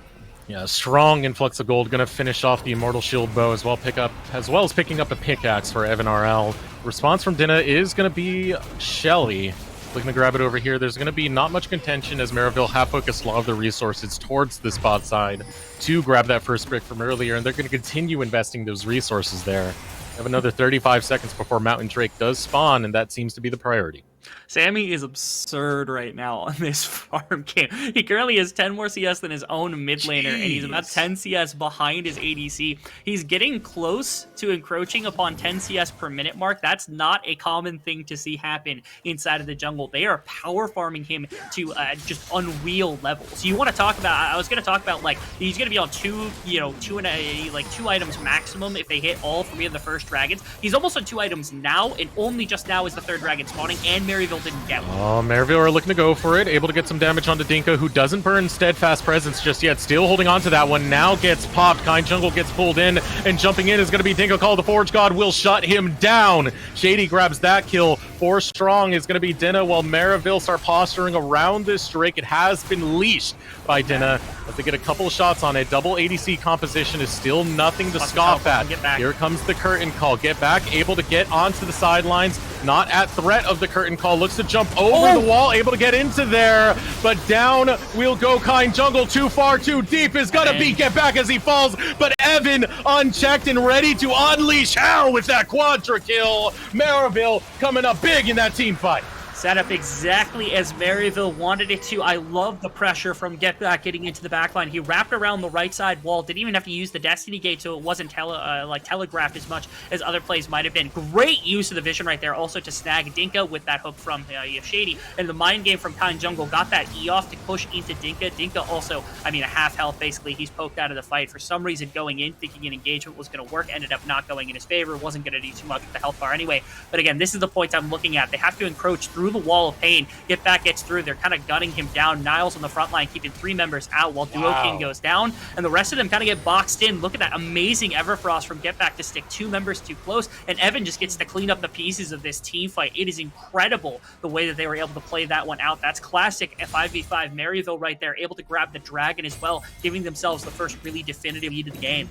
Yeah, strong influx of gold. Going to finish off the Immortal Shield bow as well, as picking up a pickaxe for Evan RL. Response from Dinna is going to be Shelly. Looking to grab it over here. There's going to be not much contention as Maryville have focused a lot of their resources towards the spot side to grab that first brick from earlier, and they're going to continue investing those resources there. We have another 35 seconds before Mountain Drake does spawn, and that seems to be the priority. Sammy is absurd right now on this farm game. He currently has 10 more CS than his own mid laner, and he's about 10 CS behind his ADC. He's getting close to encroaching upon 10 CS per minute mark. That's not a common thing to see happen inside of the jungle. They are power farming him to just unreal levels. You want to talk about, I was going to talk about, like, he's going to be on two items maximum if they hit all 3 of the first dragons. He's almost on 2 items now, and only just now is the 3rd dragon spawning, and Maryville didn't get one. Oh, Maryville are looking to go for it. Able to get some damage onto Dinka, who doesn't burn Steadfast Presence just yet. Still holding on to that one. Now gets popped. Kind Jungle gets pulled in, and jumping in is going to be Dinka. Call the Forge God will shut him down. Shady grabs that kill. 4 strong is going to be Dinna, while Maryville start posturing around this Drake. It has been leashed by Dinna. But they get a couple shots on it. Double ADC composition is still nothing to scoff at. Here comes the curtain call. Get back, able to get onto the sidelines. Not at threat of the curtain call. Looks to jump over the wall, able to get into there. But down will go Kind Jungle. Too far, too deep is gonna be Get Back as he falls. But Evan unchecked and ready to unleash hell with that quadra kill. Maryville coming up big in that team fight. Set up exactly as Maryville wanted it to. I love the pressure from Get Back getting into the backline. He wrapped around the right side wall. Didn't even have to use the Destiny Gate, so it wasn't telegraphed as much as other plays might have been. Great use of the vision right there, also to snag Dinka with that hook from Shady. And the mind game from Kind Jungle got that E off to push into Dinka. Dinka also, a half health basically. He's poked out of the fight. For some reason, going in, thinking an engagement was going to work, ended up not going in his favor. Wasn't going to do too much with the health bar anyway. But again, this is the point I'm looking at. They have to encroach through the Wall of Pain. Get Back gets through. They're kind of gunning him down. Niles on the front line, keeping 3 members out while Duo King goes down. And the rest of them kind of get boxed in. Look at that amazing Everfrost from Get Back to stick 2 members too close. And Evan just gets to clean up the pieces of this team fight. It is incredible the way that they were able to play that one out. That's classic 5v5 Maryville right there. Able to grab the dragon as well, giving themselves the first really definitive lead of the game.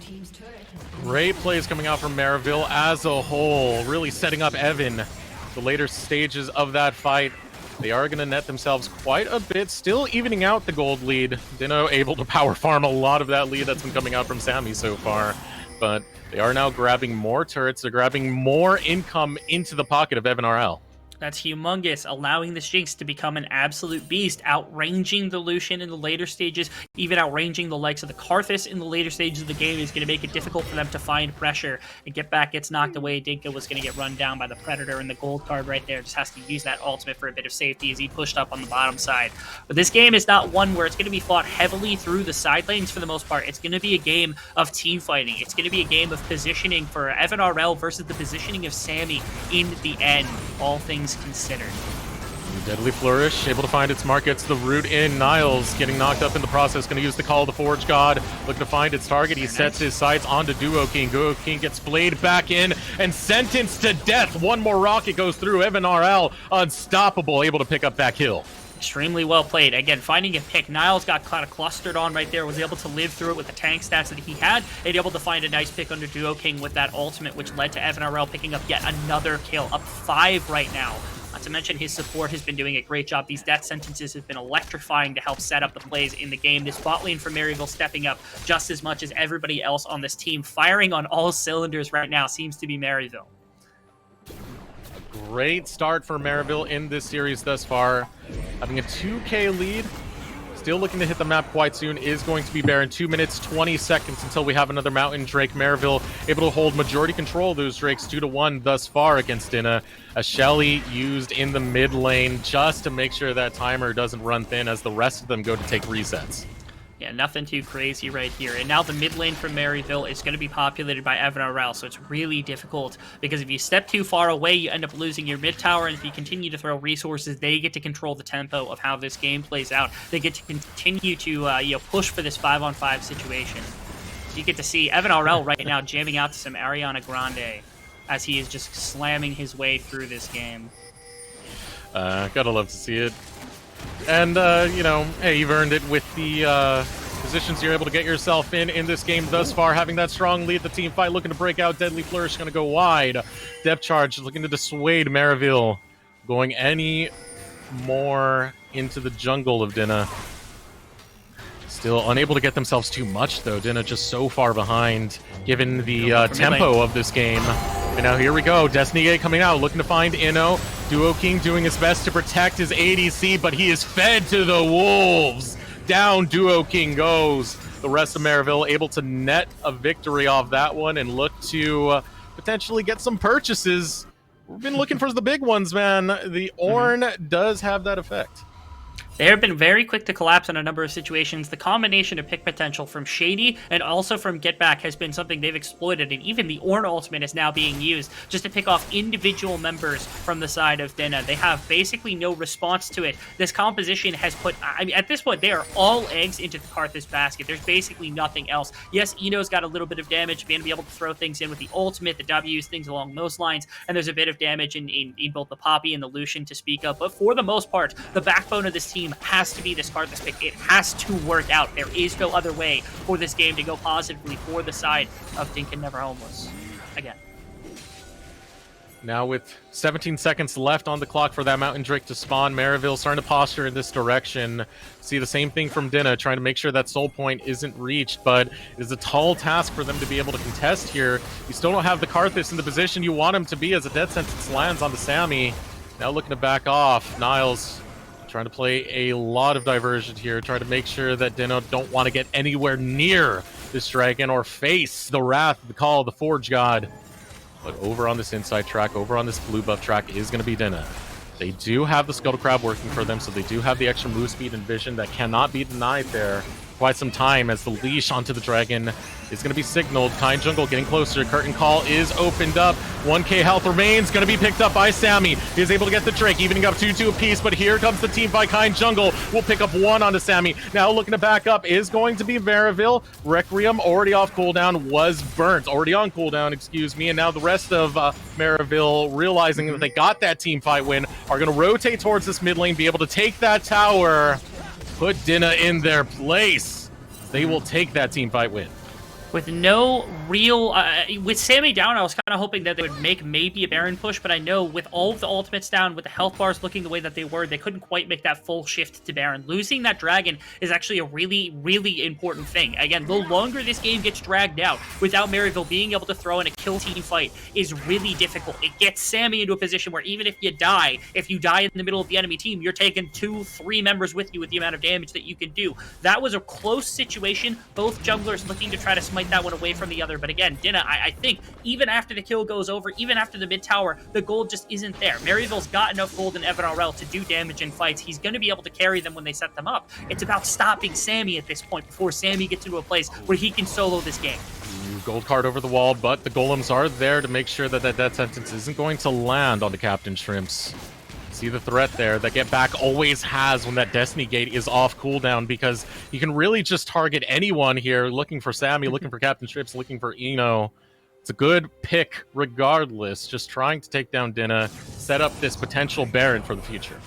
Great plays coming out from Maryville as a whole. Really setting up Evan. The later stages of that fight. They are going to net themselves quite a bit, still evening out the gold lead. Dino able to power farm a lot of that lead that's been coming out from Sammy so far. But they are now grabbing more turrets. They're grabbing more income into the pocket of Evan RL. That's humongous, allowing the Jinx to become an absolute beast, outranging the Lucian in the later stages, even outranging the likes of the Karthus in the later stages of the game is going to make it difficult for them to find pressure. And Get Back gets knocked away. Dinka was going to get run down by the Predator, and the gold card right there just has to use that ultimate for a bit of safety as he pushed up on the bottom side. But this game is not one where it's going to be fought heavily through the side lanes for the most part. It's going to be a game of team fighting. It's going to be a game of positioning for Evan RL versus the positioning of Sammy in the end, all things considered. Deadly Flourish, able to find its mark, gets the root in. Niles getting knocked up in the process, going to use the Call of the Forge God, looking to find its target. He sets his sights onto Duo King. Duo King gets flayed back in and sentenced to death. One more rocket goes through. Evan RL, unstoppable, able to pick up that kill. Extremely well played. Again, finding a pick. Niles got kind of clustered on right there, was able to live through it with the tank stats that he had, and able to find a nice pick under Duo King with that ultimate, which led to Evan RL picking up yet another kill, up 5 right now. Not to mention his support has been doing a great job. These death sentences have been electrifying to help set up the plays in the game. This bot lane for Maryville stepping up just as much as everybody else on this team. Firing on all cylinders right now seems to be Maryville. Great start for Maryville in this series thus far. Having a 2K lead. Still looking to hit the map quite soon is going to be Baron. 2 minutes, 20 seconds until we have another Mountain Drake. Maryville able to hold majority control of those Drakes 2-1 thus far against Dinna. A Shelly used in the mid lane just to make sure that timer doesn't run thin as the rest of them go to take resets. Yeah, nothing too crazy right here. And now the mid lane for Maryville is going to be populated by Evan RL, so it's really difficult because if you step too far away, you end up losing your mid tower, and if you continue to throw resources, they get to control the tempo of how this game plays out. They get to continue to push for this 5-on-5 situation. You get to see Evan RL right now jamming out to some Ariana Grande as he is just slamming his way through this game. Gotta love to see it. And, hey, you've earned it with the positions you're able to get yourself in this game thus far. Having that strong lead, the team fight looking to break out. Deadly Flourish going to go wide. Depth Charge looking to dissuade Maryville. Going any more into the jungle of Dinna. Still unable to get themselves too much, though. Dinna just so far behind, given the tempo of this game. And now here we go. Destiny Gate coming out, looking to find Inno. Duo King doing his best to protect his ADC, but he is fed to the wolves. Down Duo King goes. The rest of Maryville able to net a victory off that one and look to potentially get some purchases. We've been looking for the big ones, man. The Ornn does have that effect. They have been very quick to collapse in a number of situations. The combination of pick potential from Shady and also from Get Back has been something they've exploited, and even the Ornn ultimate is now being used just to pick off individual members from the side of Dinna. They have basically no response to it. This composition has put, I mean, at this point, they are all eggs into the Karthus basket. There's basically nothing else. Yes, Eno's got a little bit of damage, being able to throw things in with the ultimate, the W's, things along those lines, and there's a bit of damage in both the Poppy and the Lucian to speak of, but for the most part, the backbone of this team has to be this Karthus pick. It has to work out. There is no other way for this game to go positively for the side of Dinka NeverHomeless. Again. Now with 17 seconds left on the clock for that Mountain Drake to spawn, Maryville starting to posture in this direction. See the same thing from Dinna, trying to make sure that soul point isn't reached, but it is a tall task for them to be able to contest here. You still don't have the Karthus in the position you want him to be as a death sentence lands on the Sammy. Now looking to back off. Niles trying to play a lot of diversion here, trying to make sure that Dinna don't want to get anywhere near this dragon or face the wrath, the call of the Forge God. But over on this inside track, over on this blue buff track is going to be Dinna. They do have the Scuttle Crab working for them, so they do have the extra move speed and vision that cannot be denied there. Quite some time as the leash onto the dragon is going to be signaled. Kind Jungle getting closer. Curtain Call is opened up. 1k health remains. Going to be picked up by Sammy. He is able to get the Drake, evening up 2-2 apiece, but here comes the team by Kind Jungle. Will pick up one onto Sammy. Now looking to back up is going to be Maryville. Requiem already off cooldown, was burnt. Already on cooldown, excuse me. And now the rest of Maryville, realizing that they got that team fight win, are going to rotate towards this mid lane, be able to take that tower. Put Dinna in their place. They will take that team fight win. With no real... with Sammy down, I was kind of hoping that they would make maybe a Baron push, but I know with all of the ultimates down, with the health bars looking the way that they were, they couldn't quite make that full shift to Baron. Losing that dragon is actually a really, really important thing. Again, the longer this game gets dragged out, without Maryville being able to throw in a kill team fight is really difficult. It gets Sammy into a position where even if you die in the middle of the enemy team, you're taking 2-3 members with you with the amount of damage that you can do. That was a close situation. Both junglers looking to try to smite that one away from the other, but again, Dinna, I think even after the kill goes over, even after the mid tower, the gold just isn't there. Maryville's got enough gold in Evan RL to do damage in fights. He's going to be able to carry them when they set them up. It's about stopping Sammy at this point before Sammy gets into a place where he can solo this game. Gold card over the wall, but the golems are there to make sure that that death sentence isn't going to land on the Captain Shrimps. See the threat there that Get Back always has when that Destiny Gate is off cooldown, because you can really just target anyone here, looking for Sammy, looking for Captain Shrimps, looking for Eno. It's a good pick regardless, just trying to take down Dinna, set up this potential Baron for the future.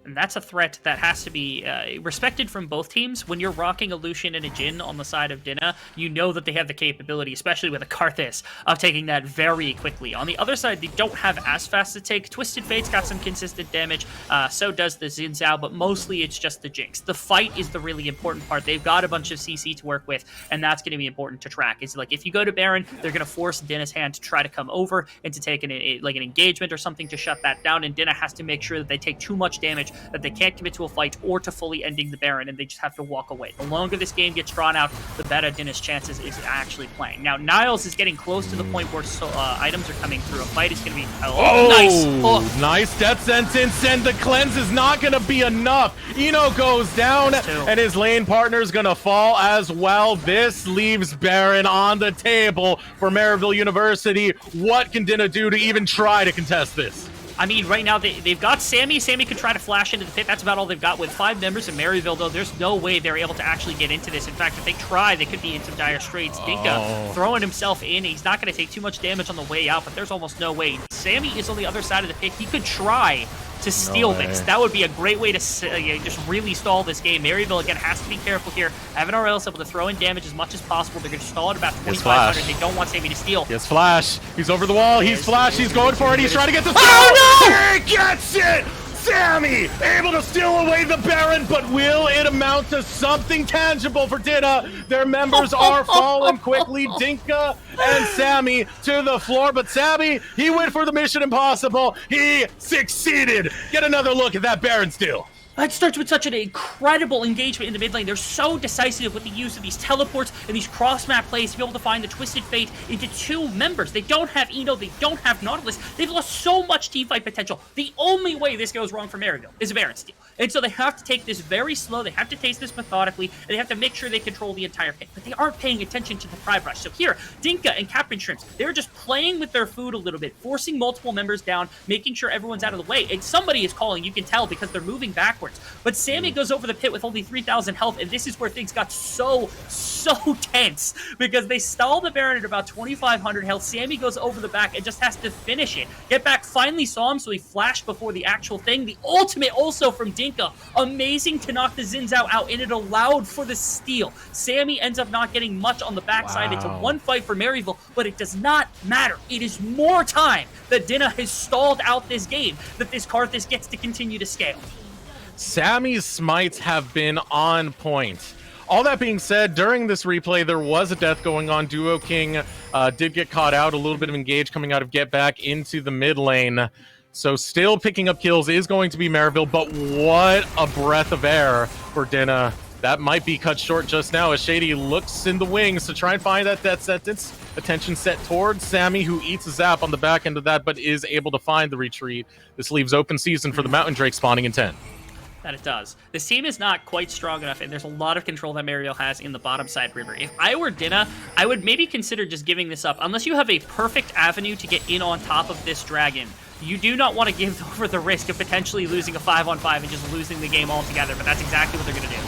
And that's a threat that has to be respected from both teams. When you're rocking a Lucian and a Jhin on the side of Dinah, you know that they have the capability, especially with a Karthus, of taking that very quickly. On the other side, they don't have as fast a take. Twisted Fate's got some consistent damage, so does the Xin Zhao, but mostly it's just the Jinx. The fight is the really important part. They've got a bunch of CC to work with, and that's going to be important to track. It's like, if you go to Baron, they're going to force Dinah's hand to try to come over and to take an engagement or something to shut that down, and Dinah has to make sure that they take too much damage, that they can't commit to a fight or to fully ending the Baron, and they just have to walk away. The longer this game gets drawn out, the better Dinah's chances is actually playing. Now, Niles is getting close to the point where items are coming through. A fight is going to be... nice! Nice death sentence, and the cleanse is not going to be enough. Eno goes down, and his lane partner is going to fall as well. This leaves Baron on the table for Maryville University. What can Dinah do to even try to contest this? I mean, right now, they've got Sammy. Sammy could try to flash into the pit. That's about all they've got. With 5 members in Maryville, though, there's no way they're able to actually get into this. In fact, if they try, they could be in some dire straits. Dinka throwing himself in. He's not going to take too much damage on the way out, but there's almost no way. Sammy is on the other side of the pit. He could try to steal this. That would be a great way to just really stall this game. Maryville, again, has to be careful here. LCS is able to throw in damage as much as possible. They're going to stall at about 2,500. They don't want Sammy to steal. Yes, Flash. He's over the wall. He's Flash. He's going for it. He's trying to get the steal. Oh, no! He gets it! Sammy able to steal away the Baron, but will it amount to something tangible for Dinah? Their members are falling quickly. Dinka and Sammy to the floor, but Sammy, he went for the mission impossible. He succeeded. Get another look at that Baron steal. It starts with such an incredible engagement in the mid lane. They're so decisive with the use of these teleports and these cross-map plays to be able to find the Twisted Fate into 2 members. They don't have Eno, they don't have Nautilus. They've lost so much teamfight potential. The only way this goes wrong for Maryville is a Baron steal. And so they have to take this very slow, they have to taste this methodically, and they have to make sure they control the entire pit. But they aren't paying attention to the Pride Rush. So here, Dinka and Captain Shrimps, they're just playing with their food a little bit, forcing multiple members down, making sure everyone's out of the way. And somebody is calling, you can tell, because they're moving backwards. But Sammy goes over the pit with only 3,000 health, and this is where things got so tense, because they stall the Baron at about 2,500 health. Sammy goes over the back and just has to finish it. Get Back finally saw him, so he flashed before the actual thing. The ultimate also from Dinka. Amazing to knock the Xin Zhao out, and it allowed for the steal. Sammy ends up not getting much on the backside. It's a 1 fight for Maryville, but it does not matter. It is more time that Dinah has stalled out this game that this Karthus gets to continue to scale. Sammy's smites have been on point. All that being said, during this replay, there was a death going on. Duo King did get caught out. A little bit of engage coming out of Get Back into the mid lane. So still picking up kills is going to be Maryville, but what a breath of air for Dinah. That might be cut short just now as Shady looks in the wings to try and find that death sentence. Attention set towards Sammy, who eats a zap on the back end of that, but is able to find the retreat. This leaves open season for the Mountain Drake spawning in 10. That it does. This team is not quite strong enough, and there's a lot of control that Maryville has in the bottom side river. If I were Dinah, I would maybe consider just giving this up. Unless you have a perfect avenue to get in on top of this dragon, you do not want to give over the risk of potentially losing a 5-on-5 and just losing the game altogether, but that's exactly what they're going to do.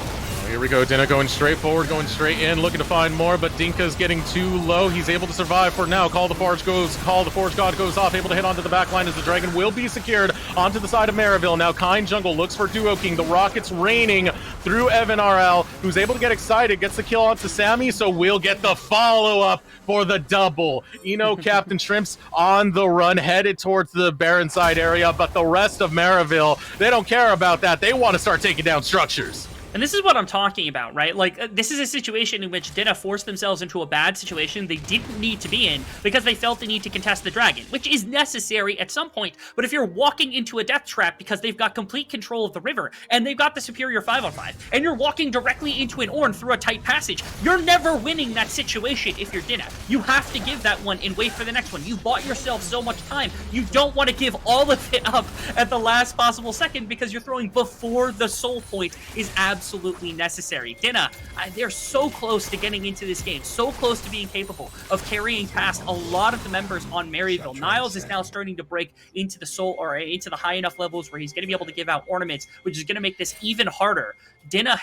Here we go, Dinah going straight forward, going straight in, looking to find more, but Dinka's getting too low. He's able to survive for now. Call the Forge God goes off, able to hit onto the back line as the dragon will be secured onto the side of Maryville. Now Kind Jungle looks for Duo King. The rockets raining through Evan RL, who's able to get excited, gets the kill onto Sammy, so we'll get the follow-up for the double. Eno, Captain Shrimps on the run, headed towards the Baron side area, but the rest of Maryville, they don't care about that. They want to start taking down structures. And this is what I'm talking about, right? Like, this is a situation in which Dinah forced themselves into a bad situation they didn't need to be in because they felt the need to contest the dragon, which is necessary at some point. But if you're walking into a death trap because they've got complete control of the river and they've got the superior 5-on-5 and you're walking directly into an Ornn through a tight passage, you're never winning that situation if you're Dinah. You have to give that one and wait for the next one. You bought yourself so much time. You don't want to give all of it up at the last possible second because you're throwing before the soul point is absolutely necessary. Dinah, they're so close to getting into this game, so close to being capable of carrying past a lot of the members on Maryville. Niles is now starting to break into the soul or into the high enough levels where he's going to be able to give out ornaments, which is going to make this even harder. Dinah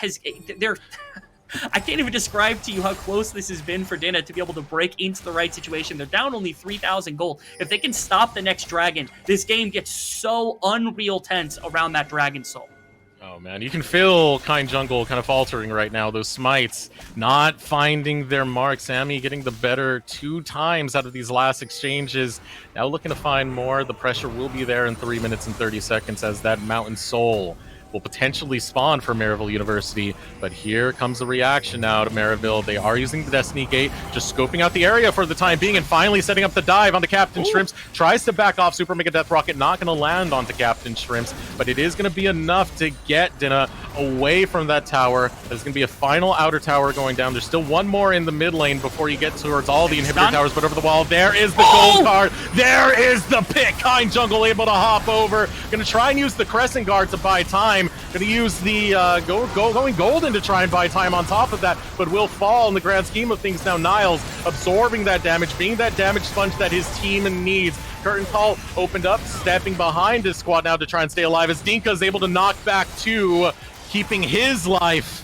they're I can't even describe to you how close this has been for Dinah to be able to break into the right situation. They're down only 3,000 gold. If they can stop the next dragon, this game gets so unreal tense around that dragon soul. Oh man, you can feel Kind Jungle kind of faltering right now. Those smites not finding their mark. Sammy getting the better 2 times out of these last exchanges. Now looking to find more. The pressure will be there in 3 minutes and 30 seconds as that Mountain Soul will potentially spawn for Maryville University. But here comes the reaction now to Maryville. They are using the Destiny Gate, just scoping out the area for the time being, and finally setting up the dive onto Captain Shrimps. Tries to back off Super Mega Death Rocket, not going to land onto Captain Shrimps, but it is going to be enough to get Dinna away from that tower. There's going to be a final outer tower going down. There's still one more in the mid lane before you get towards all the inhibitor towers, but over the wall, there is the gold card. There is the pick. Kind Jungle able to hop over. Going to try and use the Crescent Guard to buy time. Going to use the going golden to try and buy time on top of that, but will fall in the grand scheme of things now. Niles absorbing that damage, being that damage sponge that his team needs. Curtain Call opened up, stepping behind his squad now to try and stay alive as Dinka is able to knock back 2, keeping his life.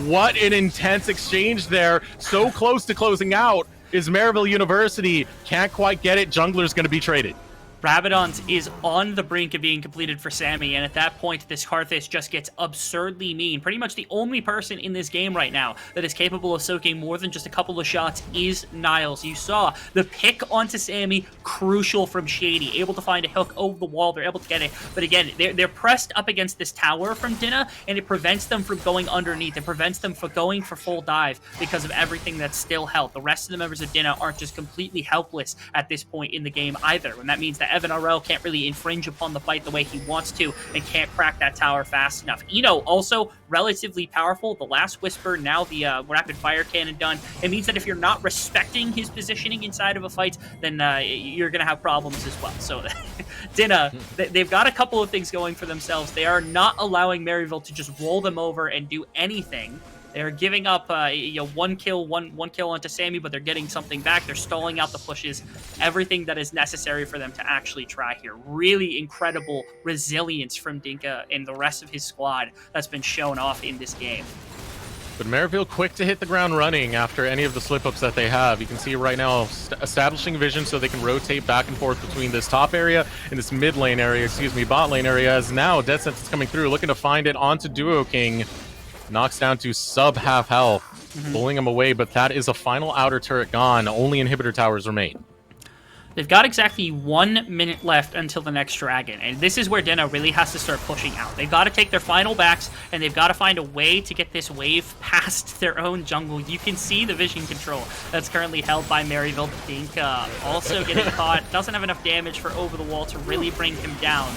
What an intense exchange there. So close to closing out is Maryville University. Can't quite get it. Jungler's going to be traded. Rabadon's is on the brink of being completed for Sammy, and at that point, this Karthus just gets absurdly mean. Pretty much the only person in this game right now that is capable of soaking more than just a couple of shots is Niles. You saw the pick onto Sammy, crucial from Shady, able to find a hook over the wall. They're able to get it, but again, they're pressed up against this tower from Dinna, and it prevents them from going underneath. It prevents them from going for full dive because of everything that's still held. The rest of the members of Dinna aren't just completely helpless at this point in the game either, and that means that Evan RL can't really infringe upon the fight the way he wants to and can't crack that tower fast enough. Eno also relatively powerful. The last Whisper, now the rapid fire cannon done. It means that if you're not respecting his positioning inside of a fight, then you're going to have problems as well. So Dinna, they've got a couple of things going for themselves. They are not allowing Maryville to just roll them over and do anything. They're giving up one kill onto Sammy, but they're getting something back. They're stalling out the pushes, everything that is necessary for them to actually try here. Really incredible resilience from Dinka and the rest of his squad that's been shown off in this game. But Maryville quick to hit the ground running after any of the slip-ups that they have. You can see right now establishing vision so they can rotate back and forth between this top area and this mid lane area, bot lane area, as now Dead Sense is coming through, looking to find it onto Duo King. Knocks down to sub half health, pulling him away, but that is a final outer turret gone. Only inhibitor towers remain. They've got exactly 1 minute left until the next dragon, and this is where Dinna really has to start pushing out. They've got to take their final backs, and they've got to find a way to get this wave past their own jungle. You can see the vision control that's currently held by Maryville. Dinka also getting caught, doesn't have enough damage for over the wall to really bring him down.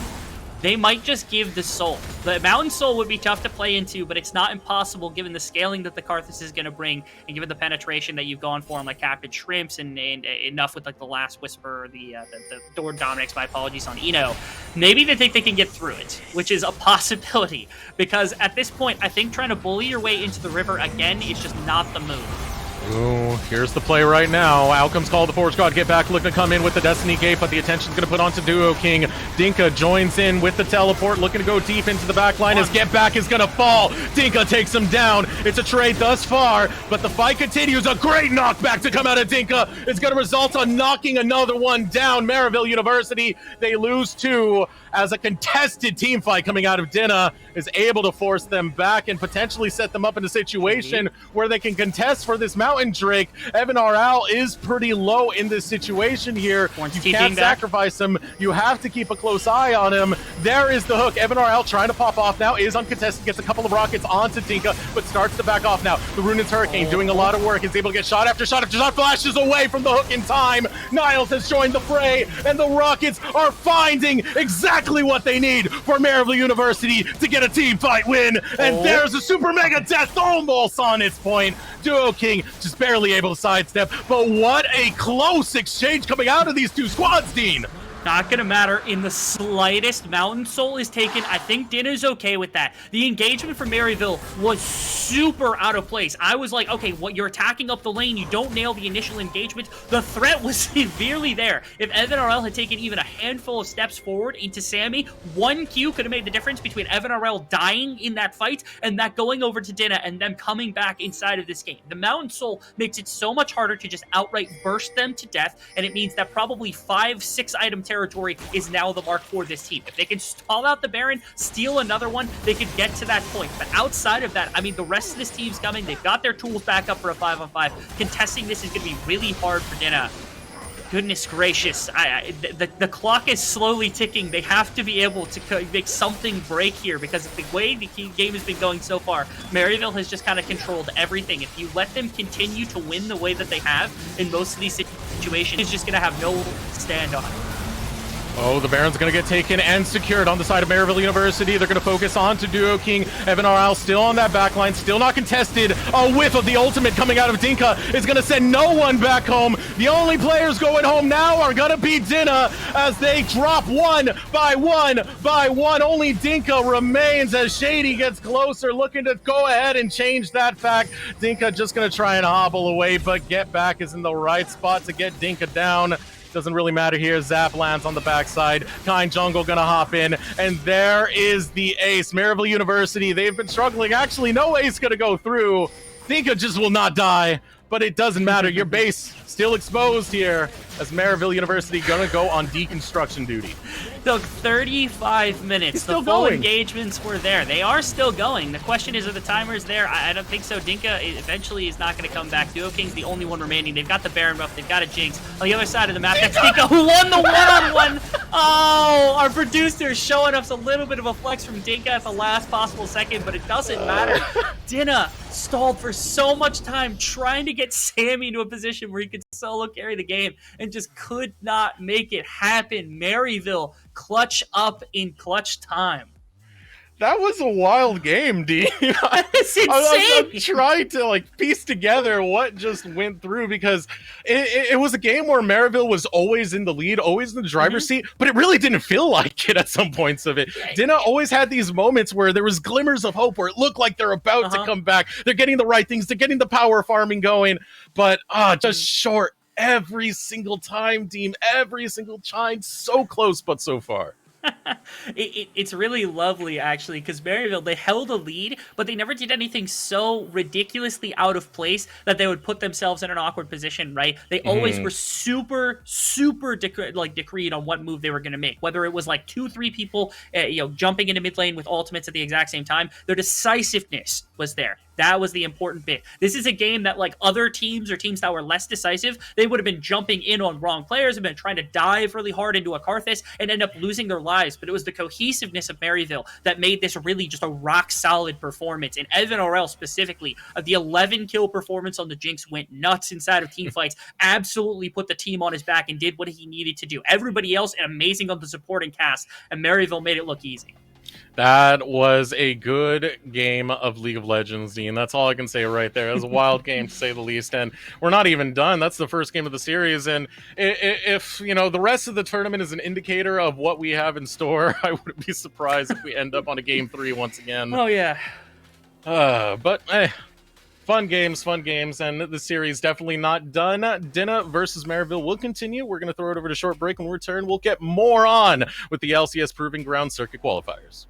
They might just give the Soul. The Mountain Soul would be tough to play into, but it's not impossible given the scaling that the Karthus is going to bring and given the penetration that you've gone for on like Captain Shrimps and enough with like the last Whisper, the Door Dominix, my apologies, on Eno. Maybe they think they can get through it, which is a possibility, because at this point, I think trying to bully your way into the river again is just not the move. Ooh, here's the play right now. Out comes Call the Forge Squad. Get back, looking to come in with the Destiny Gate, but the attention's going to put onto Duo King. Dinka joins in with the teleport, looking to go deep into the back line as Get Back is going to fall. Dinka takes him down. It's a trade thus far, but the fight continues. A great knockback to come out of Dinka. It's going to result on knocking another one down. Maryville University, they lose 2 as a contested team fight coming out of Dinna is able to force them back and potentially set them up in a situation where they can contest for this Mountain Drake. Evan RL is pretty low in this situation here. You can't sacrifice him. You have to keep a close eye on him. There is the hook. Evan RL trying to pop off now, is uncontested, gets a couple of rockets onto Dinka, but starts to back off now. The Runin's Hurricane doing a lot of work, is able to get shot after shot after shot, flashes away from the hook in time. Niles has joined the fray, and the Rockets are finding exactly what they need for Maryville University to get a team fight win. And there's a super mega death almost on its point. Duo King just barely able to sidestep, but what a close exchange coming out of these 2 squads, Dean. Not gonna matter in the slightest. Mountain Soul is taken. I think Dinner's okay with that. The engagement from Maryville was super out of place. I was like, okay, what, you're attacking up the lane, you don't nail the initial engagement. The threat was severely there. If Evan RL had taken even a handful of steps forward into Sammy, 1 Q could have made the difference between Evan RL dying in that fight and that going over to Dinner and them coming back inside of this game. The Mountain Soul makes it so much harder to just outright burst them to death, and it means that probably 5-6 item territory is now the mark for this team. If they can stall out the Baron, steal another one, they could get to that point. But outside of that, I mean, the rest of this team's coming. They've got their tools back up for a 5-on-5. Contesting this is going to be really hard for Dinka. Goodness gracious, the clock is slowly ticking. They have to be able to make something break here, because the way the game has been going so far, Maryville has just kind of controlled everything. If you let them continue to win the way that they have in most of these situations, it's just going to have no stand on it. Oh, the Baron's going to get taken and secured on the side of Maryville University. They're going to focus on to Duo King. Evan RL still on that backline, still not contested. A whiff of the ultimate coming out of Dinka is going to send no one back home. The only players going home now are going to be Dinka as they drop one by one. Only Dinka remains as Shady gets closer, looking to go ahead and change that fact. Dinka just going to try and hobble away, but Get Back is in the right spot to get Dinka down. Doesn't really matter here. Zap lands on the backside. Kind Jungle gonna hop in, and there is the ace. Maryville University, they've been struggling. Actually, no ace gonna go through. Dinka just will not die, but it doesn't matter. Your base still exposed here as Maryville University gonna go on deconstruction duty. Took 35 minutes. Still the full going. engagements were there. They are still going. The question is, are the timers there? I don't think so. Dinka eventually is not going to come back. Duo King's the only one remaining. They've got the Baron buff. They've got a Jinx. On the other side of the map, that's Dinka who won the one-on-one. Oh, our producer showing us a little bit of a flex from Dinka at the last possible second, but it doesn't matter. Dinka stalled for so much time trying to get Sammy into a position where he could solo carry the game and just could not make it happen. Maryville clutch up in clutch time. That was a wild game, D. It's insane. I'm trying to piece together what just went through, because it was a game where Maryville was always in the lead, always in the driver's seat, but it really didn't feel like it at some points of it. Dinka always had these moments where there was glimmers of hope, where it looked like they're about to come back. They're getting the right things. They're getting the power farming going, but just short every single time, team. Every single time. So close, but so far. It's really lovely, actually, because Maryville, they held a lead, but they never did anything so ridiculously out of place that they would put themselves in an awkward position, right? They always were super decreed on what move they were going to make, whether it was 2-3 people jumping into mid lane with ultimates at the exact same time. Their decisiveness was there. That was the important bit. This is a game that, other teams or teams that were less decisive, they would have been jumping in on wrong players, have been trying to dive really hard into a Karthus and end up losing their lives. But it was the cohesiveness of Maryville that made this really just a rock-solid performance. And Evan RL specifically, the 11-kill performance on the Jinx went nuts inside of team fights, absolutely put the team on his back and did what he needed to do. Everybody else amazing on the supporting cast, and Maryville made it look easy. That was a good game of League of Legends, Dean. That's all I can say right there. It was a wild game, to say the least, and we're not even done. That's the first game of the series, and if the rest of the tournament is an indicator of what we have in store, I wouldn't be surprised if we end up on a Game 3 once again. Oh, yeah. But fun games, and the series definitely not done. Dinka versus Maryville will continue. We're going to throw it over to short break. When we return, we'll get more on with the LCS Proving Ground Circuit qualifiers.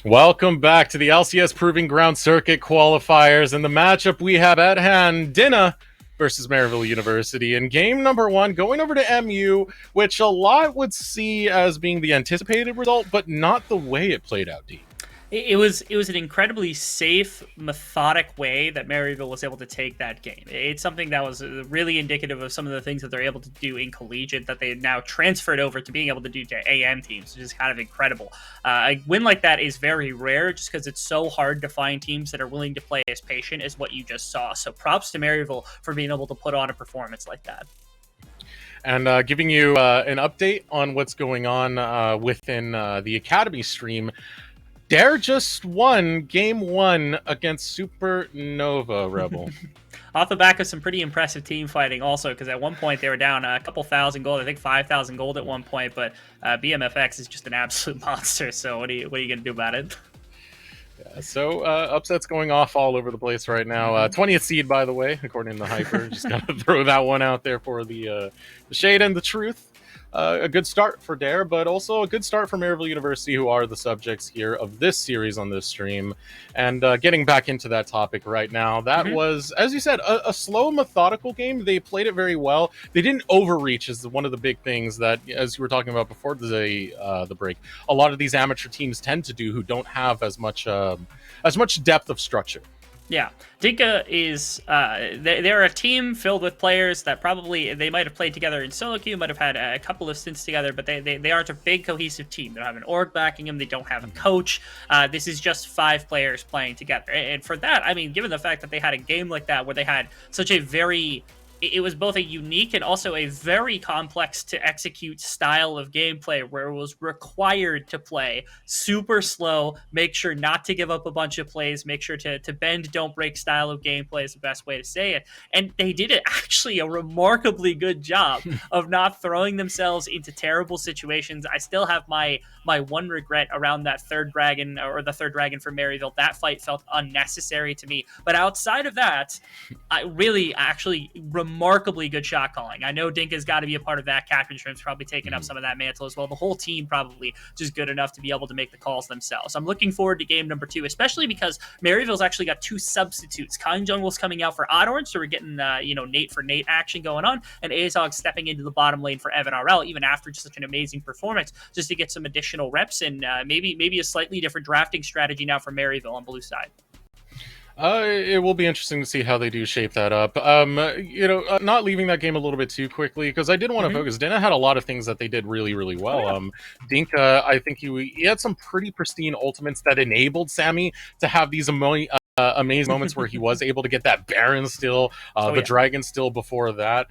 Welcome back to the LCS Proving Ground Circuit qualifiers, and the matchup we have at hand, Dinka versus Maryville University in game number 1, going over to MU, which a lot would see as being the anticipated result, but not the way it played out, D. It was an incredibly safe, methodic way that Maryville was able to take that game. It's something that was really indicative of some of the things that they're able to do in collegiate that they now transferred over to being able to do to AM teams, which is kind of incredible. A win like that is very rare just because it's so hard to find teams that are willing to play as patient as what you just saw. So props to Maryville for being able to put on a performance like that. And giving you an update on what's going on within the Academy stream. Dare just won game 1 against Supernova Rebel. Off the back of some pretty impressive team fighting also, because at one point they were down a couple thousand gold, I think 5,000 gold at one point, but BMFX is just an absolute monster, so what are you going to do about it? Yeah, so upsets going off all over the place right now. 20th seed, by the way, according to Hyper. Just got to throw that one out there for the shade and the truth. A good start for Dare, but also a good start for Maryville University, who are the subjects here of this series on this stream. And getting back into that topic right now, that was, as you said, a slow, methodical game. They played it very well. They didn't overreach, is one of the big things that, as you were talking about before the break, a lot of these amateur teams tend to do who don't have as much depth of structure. Yeah, Dinka is they're a team filled with players that probably they might have played together in solo queue, might have had a couple of stints together, but they aren't a big cohesive team. They don't have an org backing them. They don't have a coach. This is just 5 players playing together, and for that, I mean, given the fact that they had a game like that where they had such a it was both a unique and also a very complex to execute style of gameplay where it was required to play super slow, make sure not to give up a bunch of plays, make sure to bend, don't break style of gameplay is the best way to say it. And they did it actually a remarkably good job of not throwing themselves into terrible situations. I still have my one regret around that third dragon or the third dragon for Maryville. That fight felt unnecessary to me. But outside of that, I really actually remarkably good shot calling. I know Dinka's got to be a part of that. Captain Shrimp's probably taking up some of that mantle as well. The whole team probably just good enough to be able to make the calls themselves. I'm looking forward to game number 2, especially because Maryville's actually got 2 substitutes. Kind Jungle's coming out for Oddorn, so we're getting Nate for Nate action going on, and Azog stepping into the bottom lane for Evan RL, even after just such an amazing performance, just to get some additional reps and maybe a slightly different drafting strategy now for Maryville on blue side. It will be interesting to see how they do shape that up. Not leaving that game a little bit too quickly, because I did want to focus. Dinka had a lot of things that they did really, really well. Oh, yeah. Dinka, I think he had some pretty pristine ultimates that enabled Sammy to have these amazing moments where he was able to get that Baron still, Dragon still before that.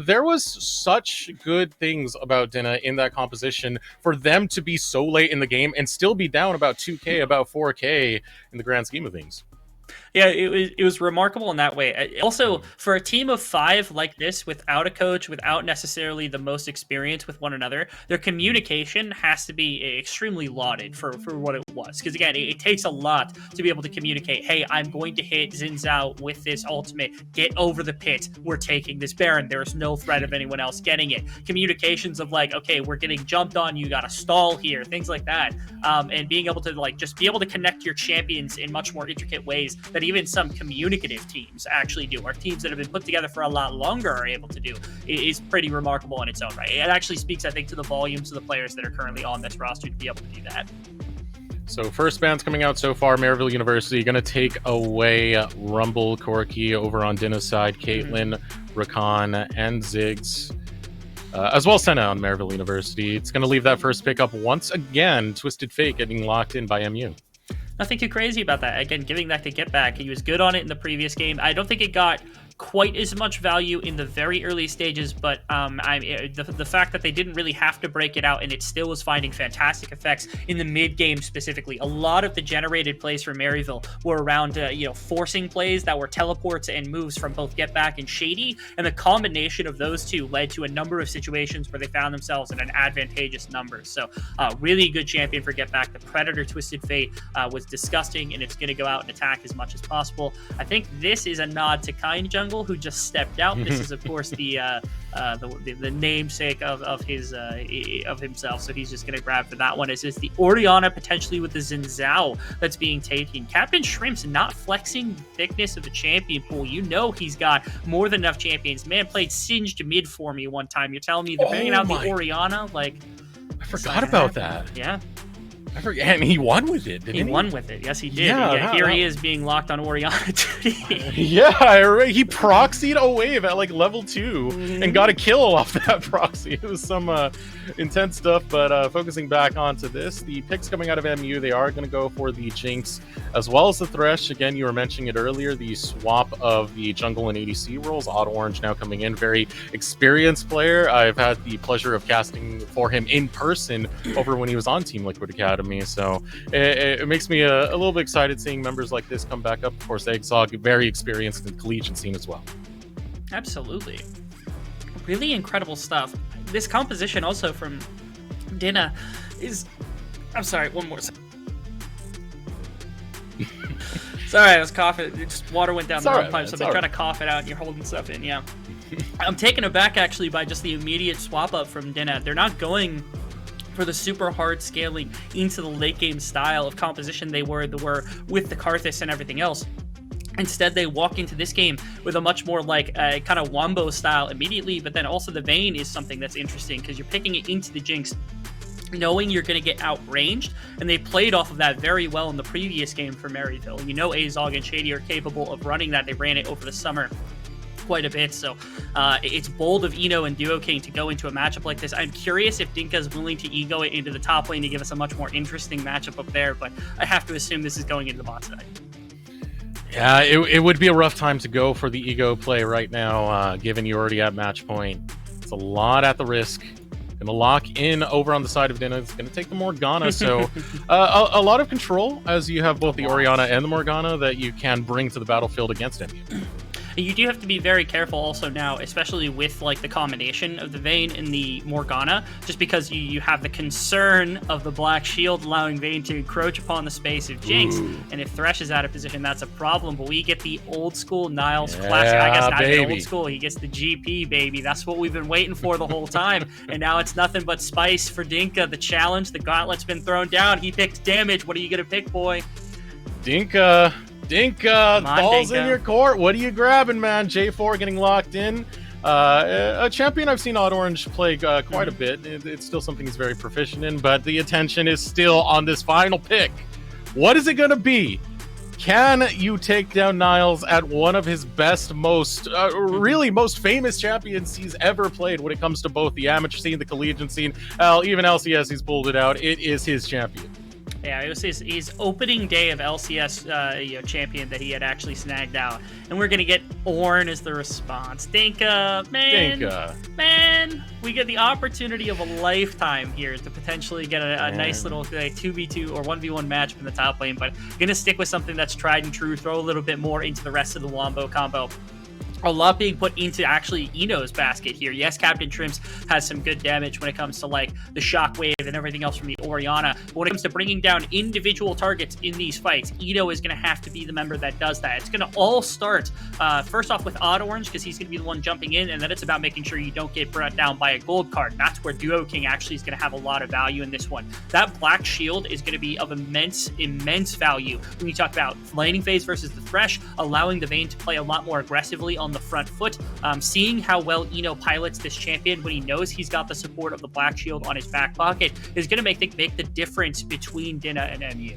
There was such good things about Dinka in that composition for them to be so late in the game and still be down about 2k, about 4k in the grand scheme of things. Yeah, it was remarkable in that way. Also, for a team of 5 like this, without a coach, without necessarily the most experience with one another, their communication has to be extremely lauded for what it was. Because again, it takes a lot to be able to communicate, hey, I'm going to hit Xin Zhao with this ultimate. Get over the pit. We're taking this Baron. There's no threat of anyone else getting it. Communications of like, okay, we're getting jumped on. You got to stall here. Things like that. And being able to just be able to connect your champions in much more intricate ways that even some communicative teams actually do, or teams that have been put together for a lot longer are able to do, is pretty remarkable in its own right. It actually speaks, I think, to the volumes of the players that are currently on this roster to be able to do that. So first bans coming out so far, Maryville University going to take away Rumble, Corky over on Dinner's side, Caitlyn, Rakan, and Ziggs. As well as Senna on Maryville University. It's going to leave that first pick up once again. Twisted Fate getting locked in by MU. Nothing too crazy about that. Again, giving that to Get Back. He was good on it in the previous game. I don't think it got quite as much value in the very early stages, but the fact that they didn't really have to break it out and it still was finding fantastic effects in the mid game specifically. A lot of the generated plays for Maryville were around forcing plays that were teleports and moves from both Get Back and Shady, and the combination of those two led to a number of situations where they found themselves in an advantageous number. So really good champion for Get Back. The Predator Twisted Fate was disgusting, and it's going to go out and attack as much as possible. I think this is a nod to Kind Jungle, who just stepped out. This is, of course, the the namesake of himself. So he's just going to grab for that one. Is the Orianna potentially with the Zinzao that's being taken. Captain Shrimp's not flexing the thickness of the champion pool. You know he's got more than enough champions. Man played Singed mid for me one time. You're telling me they're bringing out the Orianna? Like, I forgot about that. Yeah. I forget, and he won with it, didn't he? He won with it. Yes, he did. Yeah, Here he is being locked on Orianna 2D. Yeah, he proxied a wave at like level 2 and got a kill off that proxy. It was some intense stuff, but focusing back onto this, the picks coming out of MU, they are going to go for the Jinx as well as the Thresh. Again, you were mentioning it earlier, the swap of the jungle and ADC roles. Auto Orange now coming in, very experienced player. I've had the pleasure of casting for him in person over when he was on Team Liquid Academy. So it makes me a little bit excited seeing members like this come back up. Of course, Eggzog, very experienced in the collegiate scene as well. Absolutely. Really incredible stuff. This composition also from Dinka is... I'm sorry, one more second. Sorry, I was coughing. Just water went down the wrong pipe, so I'm trying to cough it out and you're holding stuff in, yeah. I'm taken aback, actually, by just the immediate swap up from Dinka. They're not going for the super hard scaling into the late game style of composition they were with the Karthus and everything else. Instead, they walk into this game with a much more like kind of Wombo style immediately, but then also the Vayne is something that's interesting because you're picking it into the Jinx knowing you're going to get outranged, and they played off of that very well in the previous game for Maryville. You know Azog and Shady are capable of running that. They ran it over the summer quite a bit, so it's bold of Eno and Duo King to go into a matchup like this. I'm curious if Dinka is willing to ego it into the top lane to give us a much more interesting matchup up there, but I have to assume this is going into the bot side. Yeah, it would be a rough time to go for the ego play right now, given you're already at match point. It's a lot at the risk. Gonna lock in over on the side of Dinka. It's gonna take the Morgana, so a lot of control as you have both the Orianna and the Morgana that you can bring to the battlefield against him. You do have to be very careful also now, especially with like the combination of the Vayne and the Morgana, just because you have the concern of the Black Shield allowing Vayne to encroach upon the space of Jinx. And if Thresh is out of position, that's a problem. But we get the old school Niles classic. I guess not even old school. He gets the GP, baby. That's what we've been waiting for the whole time. And now it's nothing but spice for Dinka. The challenge, the gauntlet's been thrown down. He picked damage. What are you going to pick, boy? Dinka, balls Dinka. in your court. What are you grabbing, man? J4 getting locked in. A champion I've seen Auto Orange play quite a bit. It's still something he's very proficient in, but the attention is still on this final pick. What is it going to be? Can you take down Niles at one of his best, most famous champions he's ever played when it comes to both the amateur scene, the collegiate scene? Even LCS, he's pulled it out. It is his champion. Yeah, it was his opening day of LCS champion that he had actually snagged out. And we're going to get Ornn as the response. Dinka, man, we get the opportunity of a lifetime here to potentially get a nice little 2v2 or 1v1 matchup in the top lane. But going to stick with something that's tried and true, throw a little bit more into the rest of the Wombo combo. A lot being put into actually Eno's basket here. Yes, Captain Shrimps has some good damage when it comes to like the shockwave and everything else from the Orianna. But when it comes to bringing down individual targets in these fights, Eno is going to have to be the member that does that. It's going to all start first off with Auto Orange because he's going to be the one jumping in, and then it's about making sure you don't get brought down by a gold card. And that's where Duo King actually is going to have a lot of value in this one. That Black Shield is going to be of immense value when you talk about laning phase versus the Thresh, allowing the Vayne to play a lot more aggressively on the front foot. Seeing how well Eno pilots this champion when he knows he's got the support of the Black Shield on his back pocket is going to make the difference between Dinka and MU.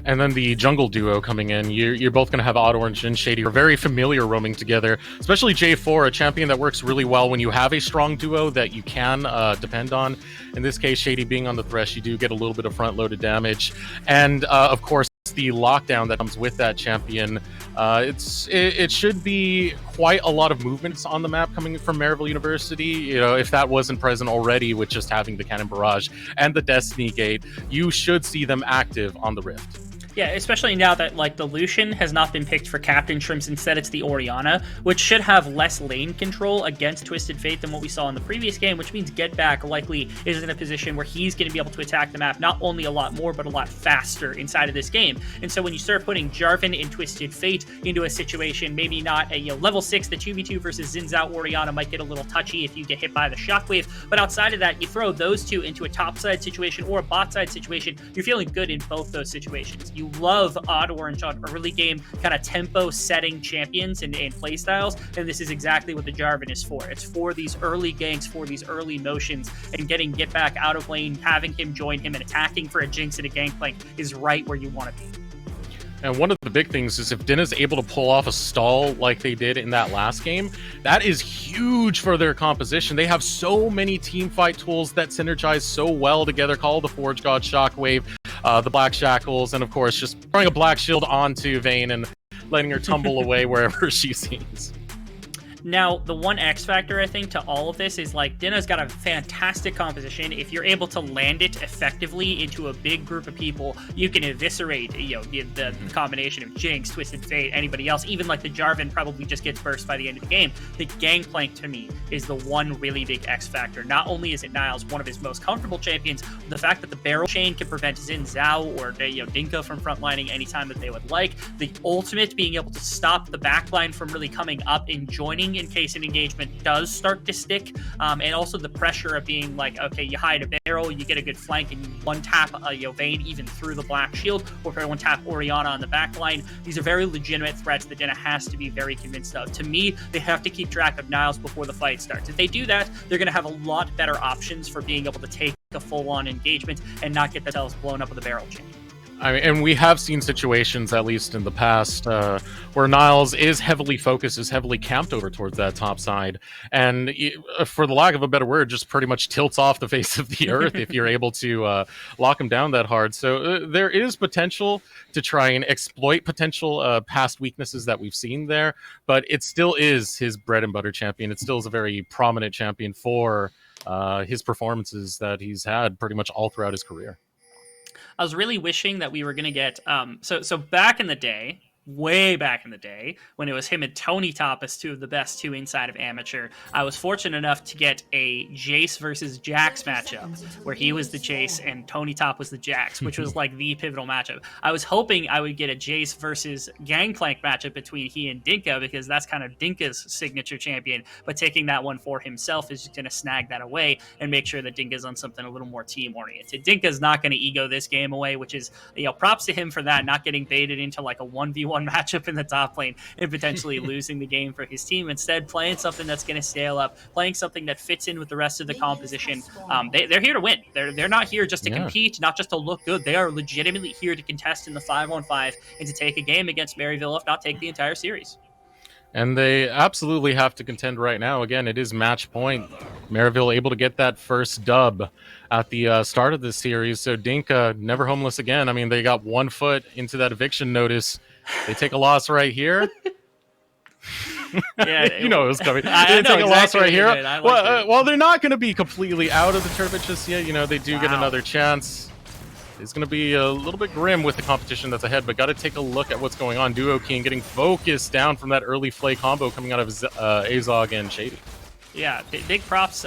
And then the jungle duo coming in, you're both going to have Auto Orange and Shady. Are very familiar roaming together, especially J4, a champion that works really well when you have a strong duo that you can depend on. In this case, Shady being on the Thresh, you do get a little bit of front-loaded damage. And, of course, the lockdown that comes with that champion. It should be quite a lot of movements on the map coming from Maryville University. You know, if that wasn't present already with just having the Cannon Barrage and the Destiny Gate, you should see them active on the Rift. Yeah, especially now that like the Lucian has not been picked for captain shrimps. Instead, it's the Orianna, which should have less lane control against Twisted Fate than what we saw in the previous game, which means Get Back likely is in a position where he's going to be able to attack the map not only a lot more, but a lot faster inside of this game. And so when you start putting Jarvan and Twisted Fate into a situation, maybe not a level 6, the 2v2 versus Xin Zhao Orianna might get a little touchy if you get hit by the shockwave. But outside of that, you throw those two into a top side situation or a bot side situation, you're feeling good in both those situations. You love Odd Orange on early game kind of tempo setting champions and play styles, and this is exactly what the Jarvan is for. It's for these early ganks, for these early motions, and getting Get Back out of lane, having him join him, and attacking for a Jinx and a Gangplank is right where you want to be. And one of the big things is if Dinna's able to pull off a stall like they did in that last game, that is huge for their composition. They have so many team fight tools that synergize so well together. Call the Forge God Shockwave, the Black Shackles, and of course just throwing a Black Shield onto Vayne and letting her tumble away wherever she sees. Now, the one X factor, I think, to all of this is, like, Dinna's got a fantastic composition. If you're able to land it effectively into a big group of people, you can eviscerate, the combination of Jinx, Twisted Fate, anybody else. Even, like, the Jarvan probably just gets burst by the end of the game. The Gangplank, to me, is the one really big X factor. Not only is it Niles one of his most comfortable champions, the fact that the barrel chain can prevent Xin Zhao or, Dinka from frontlining anytime that they would like. The ultimate being able to stop the backline from really coming up and joining in case an engagement does start to stick, and also the pressure of being like, okay, you hide a barrel, you get a good flank, and you one-tap Vayne even through the Black Shield, or one-tap Orianna on the back line. These are very legitimate threats that Dinna has to be very convinced of. To me, they have to keep track of Niles before the fight starts. If they do that, they're going to have a lot better options for being able to take a full-on engagement and not get themselves blown up with a barrel chain. I mean, and we have seen situations, at least in the past, where Niles is heavily focused, is heavily camped over towards that top side, and for the lack of a better word, just pretty much tilts off the face of the earth if you're able to lock him down that hard. So there is potential to try and exploit potential past weaknesses that we've seen there, but it still is his bread and butter champion. It still is a very prominent champion for his performances that he's had pretty much all throughout his career. I was really wishing that we were going to get so back in the day, way back in the day, when it was him and Tony Top as two of the best two inside of Amateur, I was fortunate enough to get a Jace versus Jax matchup where he was the Jace and Tony Top was the Jax, which was like the pivotal matchup. I was hoping I would get a Jace versus Gangplank matchup between he and Dinka, because that's kind of Dinka's signature champion, but taking that one for himself is just going to snag that away and make sure that Dinka's on something a little more team oriented. Dinka's not going to ego this game away, which is, props to him for that, not getting baited into like a 1v1 matchup in the top lane and potentially losing the game for his team. Instead, playing something that's going to scale up, playing something that fits in with the rest of the composition. They're here to win. They're not here just to compete, not just to look good. They are legitimately here to contest in the 5-on-5 and to take a game against Maryville, if not take the entire series. And they absolutely have to contend right now. Again, it is match point. Maryville able to get that first dub at the start of this series. So Dinka, never homeless again. I mean, they got 1 foot into that eviction notice. They take a loss right here. Yeah, you know it was coming. They take a loss right here. Well, they're not going to be completely out of the tournament just yet. They do get another chance. It's going to be a little bit grim with the competition that's ahead, but got to take a look at what's going on. Duo King getting focused down from that early Flay combo coming out of Azog and Shady. Yeah, big props.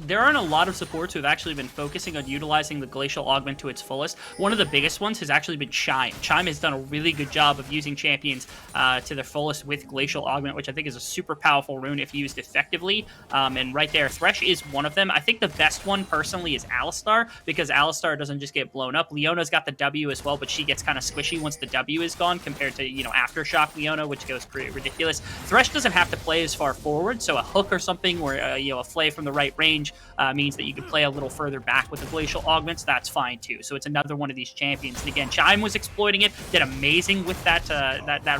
There aren't a lot of supports who have actually been focusing on utilizing the Glacial Augment to its fullest. One of the biggest ones has actually been Chime. Chime has done a really good job of using champions to their fullest with Glacial Augment, which I think is a super powerful rune if used effectively. And right there, Thresh is one of them. I think the best one, personally, is Alistar, because Alistar doesn't just get blown up. Leona's got the W as well, but she gets kind of squishy once the W is gone compared to, Aftershock Leona, which goes pretty ridiculous. Thresh doesn't have to play as far forward, so a hook or something where a Flay from the right range means that you can play a little further back with the Glacial Augments. That's fine too. So it's another one of these champions. And again, Chime was exploiting it, did amazing with that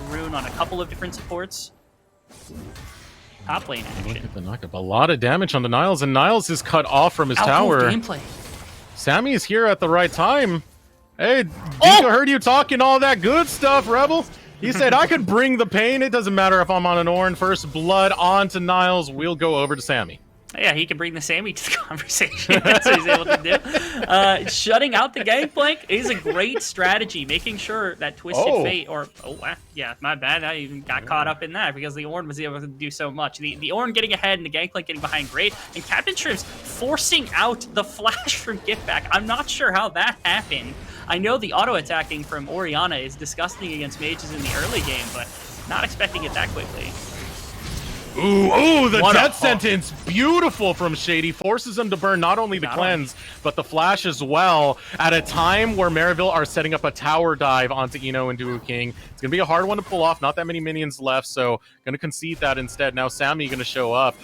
rune on a couple of different supports. Top lane action. Look at the knockup. A lot of damage on the Niles, and Niles is cut off from his tower. Gameplay. Sammy is here at the right time. Hey, Dinka heard you talking all that good stuff, Rebel. He said, I could bring the pain. It doesn't matter if I'm on an Ornn. First blood onto Niles. We'll go over to Sammy. Yeah, he can bring the Sammy to the conversation. That's what he's able to do. Shutting out the Gangplank is a great strategy, making sure that Twisted Fate, yeah, my bad. I even got caught up in that because the Ornn was able to do so much. The Ornn getting ahead and the Gangplank getting behind, great. And Captain Shrimps forcing out the flash from Get Back. I'm not sure how that happened. I know the auto-attacking from Orianna is disgusting against mages in the early game, but not expecting it that quickly. Ooh, the death sentence. Beautiful from Shady. Forces him to burn not only the cleanse, but the flash as well. At a time where Maryville are setting up a tower dive onto Eno and Duo King. It's going to be a hard one to pull off. Not that many minions left, so going to concede that instead. Now Sammy going to show up.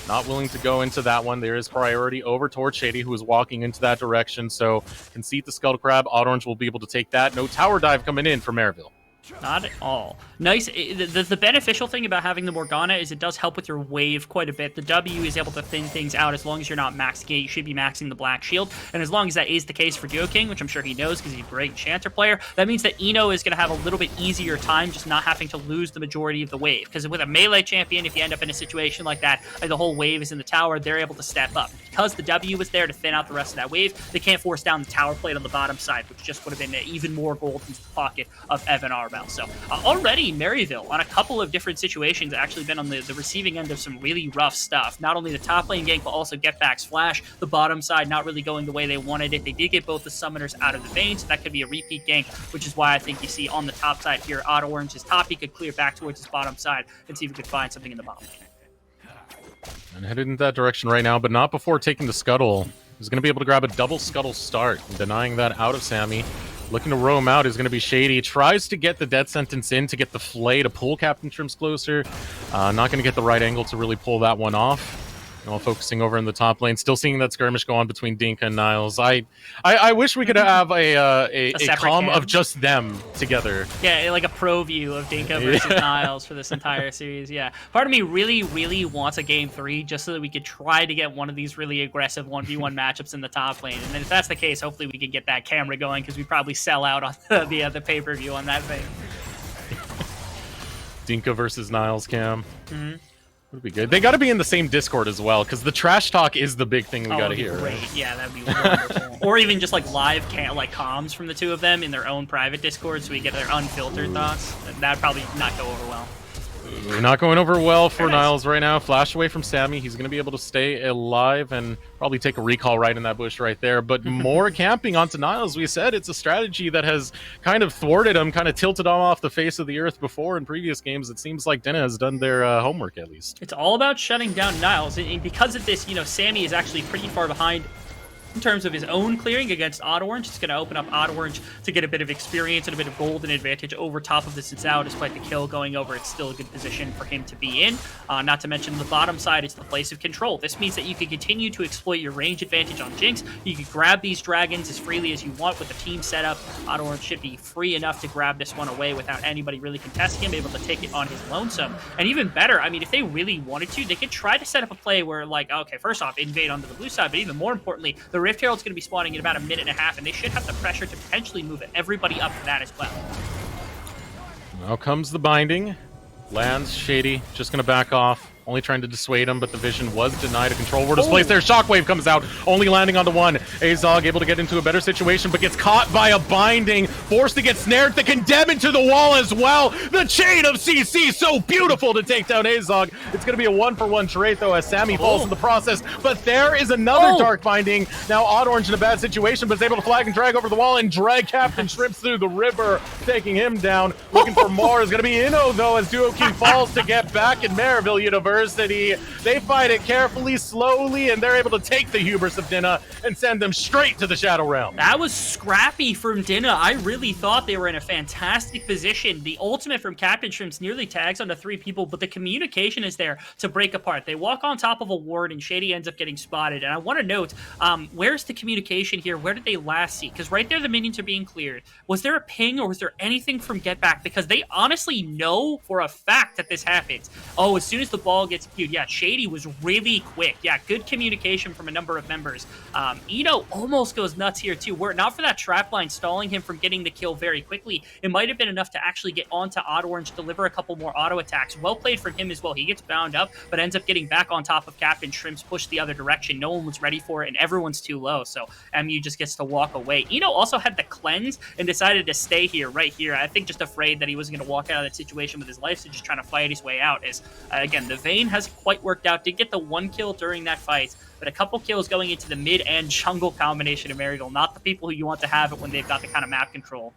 Not willing to go into that one. There is priority over towards Shady, who is walking into that direction. So concede the Scuttle Crab. Orange will be able to take that. No tower dive coming in for Maryville. Not at all. Nice. The beneficial thing about having the Morgana is it does help with your wave quite a bit. The W is able to thin things out as long as you're not maxing it. You should be maxing the Black Shield. And as long as that is the case for Duo King, which I'm sure he knows because he's a great Enchanter player, that means that Eno is going to have a little bit easier time just not having to lose the majority of the wave. Because with a melee champion, if you end up in a situation like that, like the whole wave is in the tower, they're able to step up. Because the W was there to thin out the rest of that wave, they can't force down the tower plate on the bottom side, which just would have been even more gold into the pocket of Evan Arbel. So already Maryville, on a couple of different situations, actually been on the receiving end of some really rough stuff. Not only the top lane gank, but also Get Back's flash. The bottom side not really going the way they wanted it. They did get both the summoners out of the vein, so that could be a repeat gank, which is why I think you see on the top side here, Otto Orange's top, he could clear back towards his bottom side and see if he could find something in the bottom lane. And headed in that direction right now, but not before taking the Scuttle. He's going to be able to grab a double Scuttle start, denying that out of Sammy. Looking to roam out is going to be Shady. Tries to get the death sentence in to get the Flay to pull Captain Shrimps closer. Not going to get the right angle to really pull that one off. While focusing over in the top lane, still seeing that skirmish go on between Dinka and Niles. I wish we could have a comm of just them together. Yeah, like a pro view of Dinka versus Niles for this entire series. Yeah, part of me really wants a game 3 just so that we could try to get one of these really aggressive 1v1 matchups in the top lane. And then if that's the case, hopefully we can get that camera going because we probably sell out on the pay-per-view on that thing. Dinka versus Niles cam. Would be good. They got to be in the same Discord as well, because the trash talk is the big thing we got to hear. Great. Yeah, that'd be wonderful. Or even just like live comms from the two of them in their own private Discord, so we get their unfiltered thoughts. That'd probably not go over well. Not going over well for Niles right now. Flash away from Sammy. He's going to be able to stay alive and probably take a recall right in that bush right there. But more camping onto Niles. We said it's a strategy that has kind of thwarted him, kind of tilted him off the face of the earth before in previous games. It seems like Dinka has done their homework at least. It's all about shutting down Niles. And because of this, Sammy is actually pretty far behind in terms of his own clearing against Odd Orange. It's going to open up Odd Orange to get a bit of experience and a bit of golden advantage over top of the Sitsao. Despite the kill going over, it's still a good position for him to be in. Not to mention the bottom side is the place of control. This means that you can continue to exploit your range advantage on Jinx. You can grab these dragons as freely as you want with the team setup. Odd Orange should be free enough to grab this one away without anybody really contesting him, able to take it on his lonesome. And even better, I mean, if they really wanted to, they could try to set up a play where, like, okay, first off, invade onto the blue side, but even more importantly, the Rift Herald's going to be spawning in about a minute and a half, and they should have the pressure to potentially move everybody up for that as well. Now comes the binding. Lands Shady, just going to back off. Only trying to dissuade him, but the vision was denied. A control word is placed there. Shockwave comes out, only landing onto one. Azog able to get into a better situation, but gets caught by a binding. Forced to get snared. The condemn into the wall as well. The chain of CC, so beautiful to take down Azog. It's going to be a 1-for-1 trade, though, as Sammy falls in the process. But there is another dark binding. Now Odd Orange in a bad situation, but is able to flag and drag over the wall and drag Captain Shrimps through the river, taking him down. Looking for more is going to be Inno, though, as Duo King falls to get back in Maryville University. They fight it carefully, slowly, and they're able to take the hubris of Dinka and send them straight to the Shadow Realm. That was scrappy from Dinka. I really thought they were in a fantastic position. The ultimate from Captain Shrimps nearly tags onto 3 people, but the communication is there to break apart. They walk on top of a ward, and Shady ends up getting spotted. And I want to note, where's the communication here? Where did they last see? Because right there, the minions are being cleared. Was there a ping, or was there anything from Get Back? Because they honestly know for a fact that this happens. Oh, as soon as the ball all gets queued. Yeah, Shady was really quick. Yeah, good communication from a number of members. Eno almost goes nuts here too. Were it not for that trap line stalling him from getting the kill very quickly, it might have been enough to actually get onto Auto Orange, deliver a couple more auto attacks. Well played from him as well. He gets bound up, but ends up getting back on top of Captain Shrimps, pushed the other direction. No one was ready for it, and everyone's too low, so MU just gets to walk away. Eno also had the cleanse and decided to stay here, right here. I think just afraid that he wasn't going to walk out of that situation with his life, so just trying to fight his way out. As again, the Vayne hasn't quite worked out. Did get the 1 kill during that fight, but a couple kills going into the mid and jungle combination of Maryville. Not the people who you want to have it when they've got the kind of map control.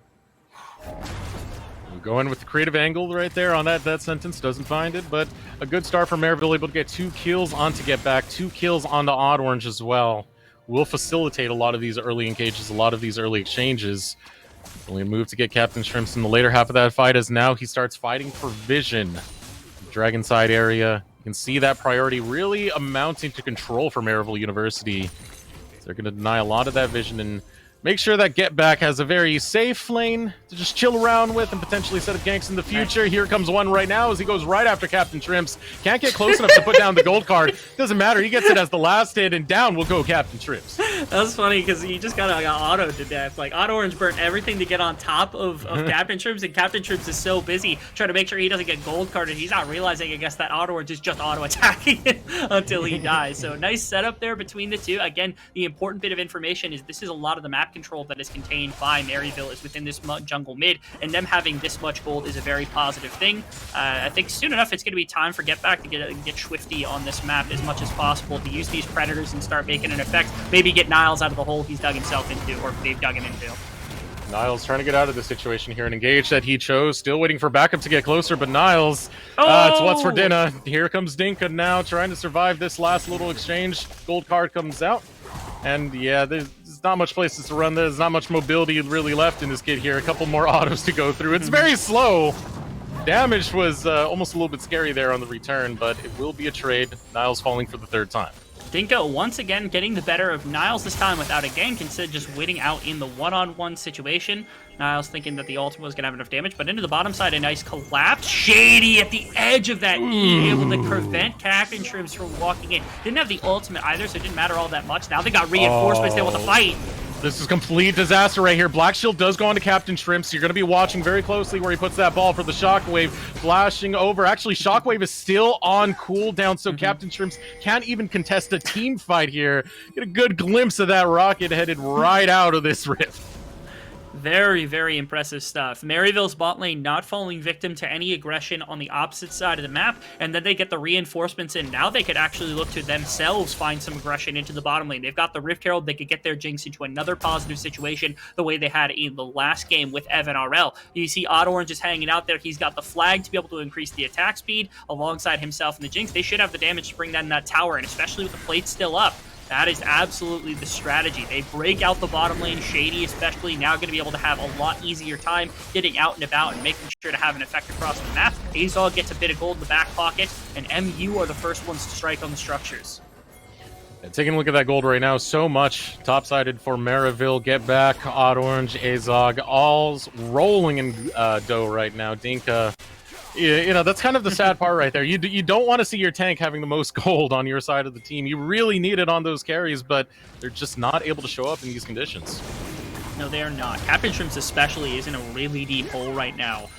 Going with the creative angle right there on that sentence, doesn't find it, but a good start for Maryville, able to get 2 kills onto Get Back, 2 kills onto Odd Orange as well. Will facilitate a lot of these early engages, a lot of these early exchanges. Only a move to get Captain Shrimps in the later half of that fight, as now he starts fighting for vision. Dragon side area, you can see that priority really amounting to control for Maryville University. So they're going to deny a lot of that vision and make sure that Get Back has a very safe lane to just chill around with and potentially set up ganks in the future. Here comes one right now as he goes right after Captain Shrimps. Can't get close enough to put down the gold card. Doesn't matter. He gets it as the last hit, and down will go Captain Shrimps. That was funny because he just got autoed to death. Like, Auto Orange burnt everything to get on top of Captain Shrimps, and Captain Shrimps is so busy trying to make sure he doesn't get gold carded. He's not realizing, I guess, that Auto Orange is just auto-attacking him until he dies. So nice setup there between the two. Again, the important bit of information is this is a lot of the map control that is contained by Maryville is within this jungle mid, and them having this much gold is a very positive thing. I think soon enough it's going to be time for Get Back to get swifty on this map as much as possible, to use these predators and start making an effect. Maybe get Niles out of the hole he's dug himself into, or they've dug him into. Niles trying to get out of the situation here, and engage that he chose. Still waiting for backup to get closer, but Niles, it's what's for dinner. Here comes Dinka now, trying to survive this last little exchange. Gold card comes out, and yeah, there's not much places to run. There's not much mobility really left in this kid here. A couple more autos to go through. It's very slow. Damage was almost a little bit scary there on the return, but it will be a trade. Niles falling for the 3rd time. Dinka once again getting the better of Niles, this time without a gank, instead of just waiting out in the one-on-one situation. Niles thinking that the ultimate was going to have enough damage, but into the bottom side, a nice collapse. Shady at the edge of that E, able to prevent Captain Shrimps from walking in. Didn't have the ultimate either, so it didn't matter all that much. Now they got reinforcements, they want to fight. This is complete disaster right here. Black Shield does go onto Captain Shrimps. You're going to be watching very closely where he puts that ball for the Shockwave. Flashing over. Actually, Shockwave is still on cooldown, so Captain Shrimps can't even contest a team fight here. Get a good glimpse of that rocket headed right out of this rift. Very, very impressive stuff. Maryville's bot lane not falling victim to any aggression on the opposite side of the map, and then they get the reinforcements in. Now they could actually look to themselves find some aggression into the bottom lane. They've got the Rift Herald. They could get their Jinx into another positive situation the way they had in the last game with Evan RL. You see Auto Orange is hanging out there. He's got the flag to be able to increase the attack speed alongside himself and the Jinx. They should have the damage to bring that in that tower, and especially with the plate still up. That is absolutely the strategy. They break out the bottom lane, Shady especially, now going to be able to have a lot easier time getting out and about and making sure to have an effect across the map. Azog gets a bit of gold in the back pocket, and MU are the first ones to strike on the structures. And taking a look at that gold right now, so much top-sided for Maryville. Get Back, Odd Orange, Azog, all's rolling in dough right now. Dinka, you know, that's kind of the sad part right there. You don't want to see your tank having the most gold on your side of the team. You really need it on those carries, but they're just not able to show up in these conditions. No, they are not. Captain Shrimps especially is in a really deep hole right now.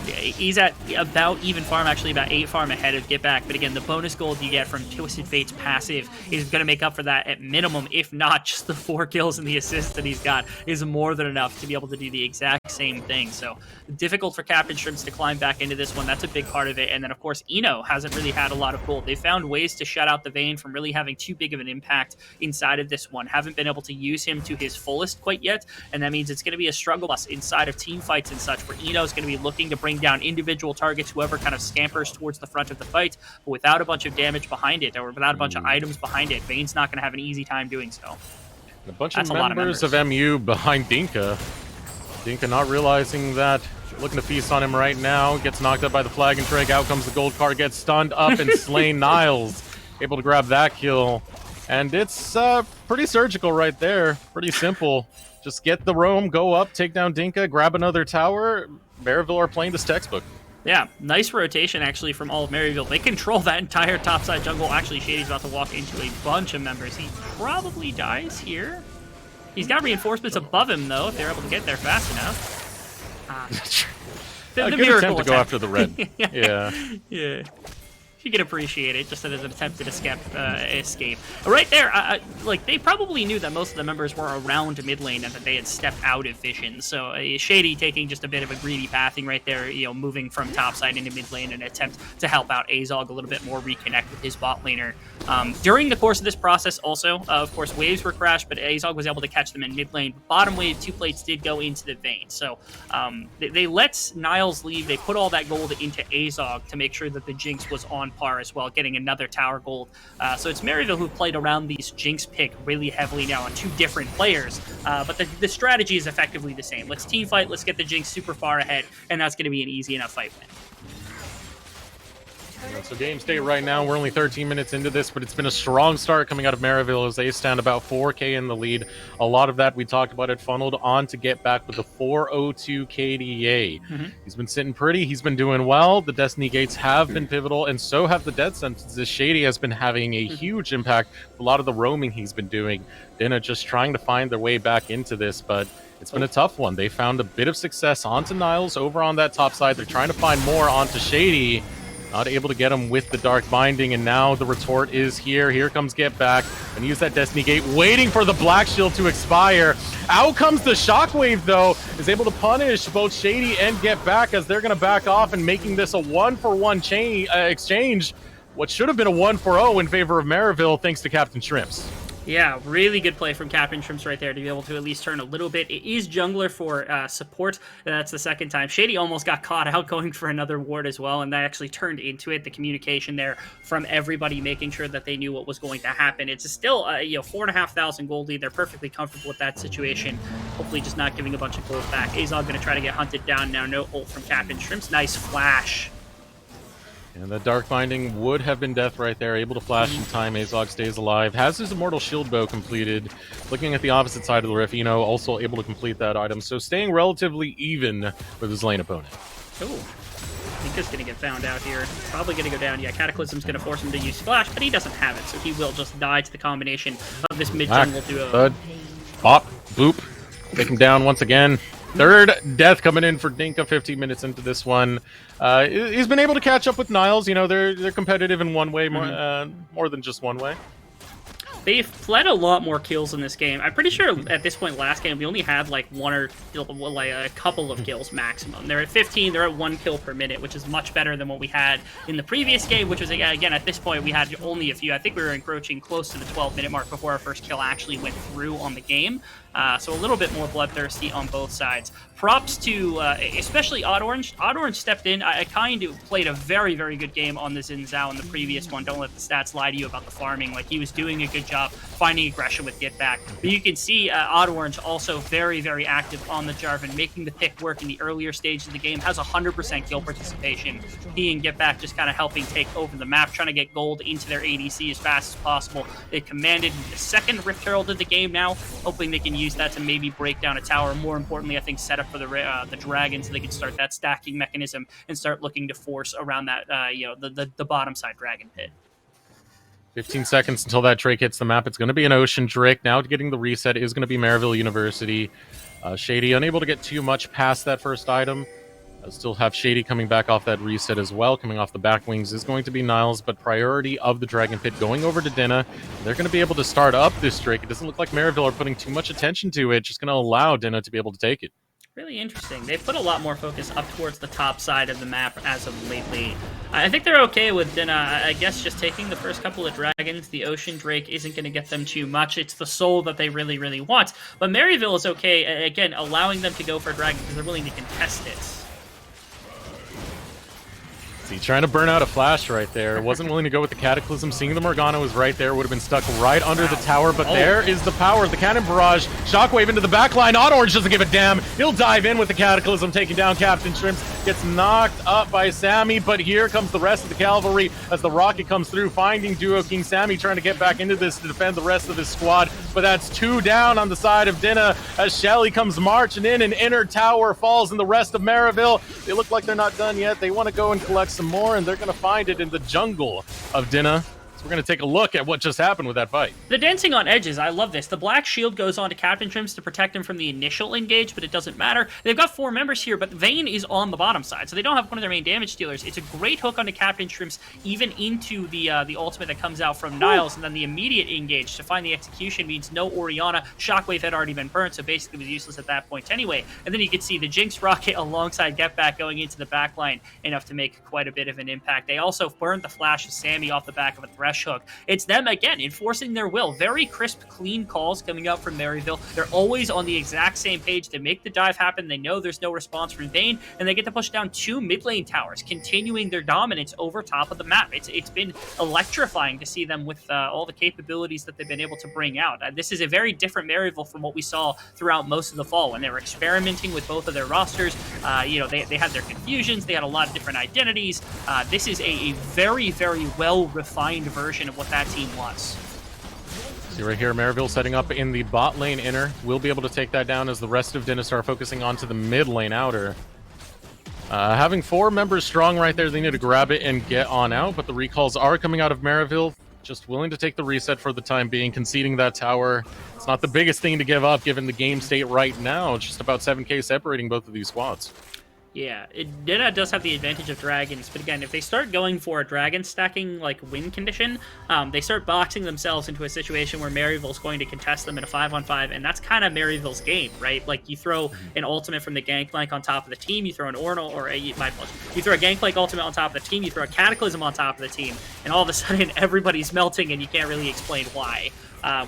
He's at about even farm, actually about 8 farm ahead of Get Back, but again, the bonus gold you get from Twisted Fate's passive is going to make up for that at minimum, if not just the 4 kills and the assists that he's got is more than enough to be able to do the exact same thing. So difficult for Captain Shrimps to climb back into this one. That's a big part of it. And then of course Eno hasn't really had a lot of gold. They found ways to shut out the Vayne from really having too big of an impact inside of this one. Haven't been able to use him to his fullest quite yet, and that means it's going to be a struggle bus inside of team fights and such, where Eno's going to be looking to bring down individual targets, whoever kind of scampers towards the front of the fight, but without a bunch of damage behind it, or without a bunch of items behind it, Vayne's not going to have an easy time doing so. A bunch of members of MU behind Dinka. Dinka not realizing that, looking to feast on him right now, gets knocked up by the flag and Treg. Out comes the gold card, gets stunned up and slain. Niles able to grab that kill, and it's pretty surgical right there. Pretty simple. Just get the roam, go up, take down Dinka, grab another tower. Maryville are playing this textbook. Yeah, nice rotation actually from all of Maryville. They control that entire topside jungle. Actually, Shady's about to walk into a bunch of members. He probably dies here. He's got reinforcements above him, though, if they're able to get there fast enough. The good miracle attempt to go after the red. Yeah. Yeah. You can appreciate it, just as an attempted escape. Right there, like, they probably knew that most of the members were around mid lane and that they had stepped out of vision. So Shady taking just a bit of a greedy pathing right there, you know, moving from topside into mid lane in an attempt to help out Azog a little bit more, reconnect with his bot laner. During the course of this process also, of course, waves were crashed, but Azog was able to catch them in mid lane. Bottom wave, 2 plates did go into the vein. So they let Niles leave. They put all that gold into Azog to make sure that the Jinx was on par as well, getting another tower gold. So it's Maryville who played around these Jinx pick really heavily now on 2 different players, but the strategy is effectively the same. Let's team fight, let's get the Jinx super far ahead, and that's going to be an easy enough fight win. So game state right now, we're only 13 minutes into this, but it's been a strong start coming out of Maryville as they stand about 4K in the lead. A lot of that, we talked about it, funneled on to get back with the 402 KDA. He's been sitting pretty, he's been doing well. The Destiny Gates have been pivotal, and so have the Death Sentences. Shady has been having a huge impact with a lot of the roaming he's been doing. Dinna just trying to find their way back into this, but it's been a tough one. They found a bit of success onto Niles over on that top side. They're trying to find more onto Shady. Not able to get him with the Dark Binding, and now the retort is here. Here comes Get Back, and use that Destiny Gate, waiting for the Black Shield to expire. Out comes the Shockwave, though, is able to punish both Shady and Get Back as they're going to back off and making this a 1-for-1 exchange. What should have been a 1-for-0 in favor of Maryville, thanks to Captain Shrimps. Yeah, really good play from Captain Shrimps right there to be able to at least turn a little bit. It is jungler for support. That's the second time. Shady almost got caught out going for another ward as well, and that actually turned into it. The communication there from everybody making sure that they knew what was going to happen. It's still, 4,500 gold lead. They're perfectly comfortable with that situation. Hopefully just not giving a bunch of gold back. Azog going to try to get hunted down now. No ult from Captain Shrimps. Nice flash. And the Dark Binding would have been death right there. Able to flash in time. Azog stays alive. Has his Immortal Shield Bow completed. Looking at the opposite side of the rift, also able to complete that item. So staying relatively even with his lane opponent. Ooh. Dinka's going to get found out here. Probably going to go down. Yeah, Cataclysm's going to force him to use Flash, but he doesn't have it, so he will just die to the combination of this mid-jungle duo. Thud. Pop. Boop. Take him down once again. Third death coming in for Dinka 15 minutes into this one. He's been able to catch up with Niles. They're competitive in one way, more than just one way. They've fled a lot more kills in this game. I'm pretty sure at this point last game we only had like a couple of kills maximum. They're at 15, they're at 1 kill per minute, which is much better than what we had in the previous game, which was, again, at this point we had only a few. I think we were encroaching close to the 12-minute mark before our first kill actually went through on the game. So a little bit more bloodthirsty on both sides. Props to especially Odd Orange. Odd Orange stepped in. I kind of played a very, very good game on the Xin Zhao in the previous one. Don't let the stats lie to you about the farming. Like, he was doing a good job finding aggression with Get Back. But you can see Odd Orange also very, very active on the Jarvan, making the pick work in the earlier stages of the game. Has 100% kill participation. He and Get Back just kind of helping take over the map, trying to get gold into their ADC as fast as possible. They commanded the second Rift Herald of the game now, hoping they can use that to maybe break down a tower. More importantly, I think set up for the dragon so they can start that stacking mechanism and start looking to force around that the bottom side dragon pit. 15 seconds until that Drake hits the map. It's going to be an Ocean Drake. Now getting the reset is going to be Maryville University. Shady unable to get too much past that first item. Still have Shady coming back off that reset as well. Coming off the back wings is going to be Niles, but priority of the Dragon Pit going over to Dinna. They're going to be able to start up this Drake. It doesn't look like Maryville are putting too much attention to it. Just going to allow Dinna to be able to take it. Really interesting. They've put a lot more focus up towards the top side of the map as of lately. I think they're okay with Dinna. I guess just taking the first couple of dragons. The Ocean Drake isn't going to get them too much. It's the soul that they really, really want. But Maryville is okay, again, allowing them to go for dragon because they're willing to contest it. Trying to burn out a flash right there. Wasn't willing to go with the Cataclysm. Seeing the Morgana was right there. Would have been stuck right under the tower. But there is the power of the Cannon Barrage. Shockwave into the back line. Odd Orange doesn't give a damn. He'll dive in with the Cataclysm, taking down Captain Shrimps. gets knocked up by Sammy, but here comes the rest of the cavalry as the rocket comes through, finding Duo King. Sammy trying to get back into this to defend the rest of his squad, but that's 2 down on the side of Dinna as Shelly comes marching in, and inner tower falls, and the rest of Maryville, they look like they're not done yet. They want to go and collect some more, and they're going to find it in the jungle of Dinna. So we're going to take a look at what just happened with that fight. The dancing on edges, I love this. The black shield goes on to Captain Shrimps to protect him from the initial engage, but it doesn't matter. They've got 4 members here, but Vayne is on the bottom side, so they don't have one of their main damage dealers. It's a great hook onto Captain Shrimps, even into the ultimate that comes out from Niles, and then the immediate engage to find the execution means no Orianna. Shockwave had already been burnt, so basically was useless at that point anyway. And then you could see the Jinx rocket alongside Get Back going into the backline, enough to make quite a bit of an impact. They also burned the flash of Sammy off the back of a Thresh hook. It's them again enforcing their will. Very crisp, clean calls coming out from Maryville. They're always on the exact same page. They make the dive happen. They know there's no response from Vayne, and they get to push down 2 mid lane towers, continuing their dominance over top of the map. It's been electrifying to see them with all the capabilities that they've been able to bring out. This is a very different Maryville from what we saw throughout most of the fall when they were experimenting with both of their rosters. They had their confusions. They had a lot of different identities. This is a very, very well-refined version of what that team was. See right here, Maryville setting up in the bot lane inner. We'll be able to take that down as the rest of Dinna start focusing onto the mid lane outer. Having 4 members strong right there, they need to grab it and get on out, but the recalls are coming out of Maryville. Just willing to take the reset for the time being, conceding that tower. It's not the biggest thing to give up given the game state right now. It's just about 7k separating both of these squads. Yeah, Dinna does have the advantage of dragons, but again, if they start going for a dragon stacking like win condition, they start boxing themselves into a situation where Maryville's going to contest them in a 5-on-5, and that's kind of Maryville's game, right? Like you throw an ultimate from the Gangplank on top of the team, you throw an Ornal, you throw a Gangplank ultimate on top of the team, you throw a Cataclysm on top of the team, and all of a sudden everybody's melting and you can't really explain why.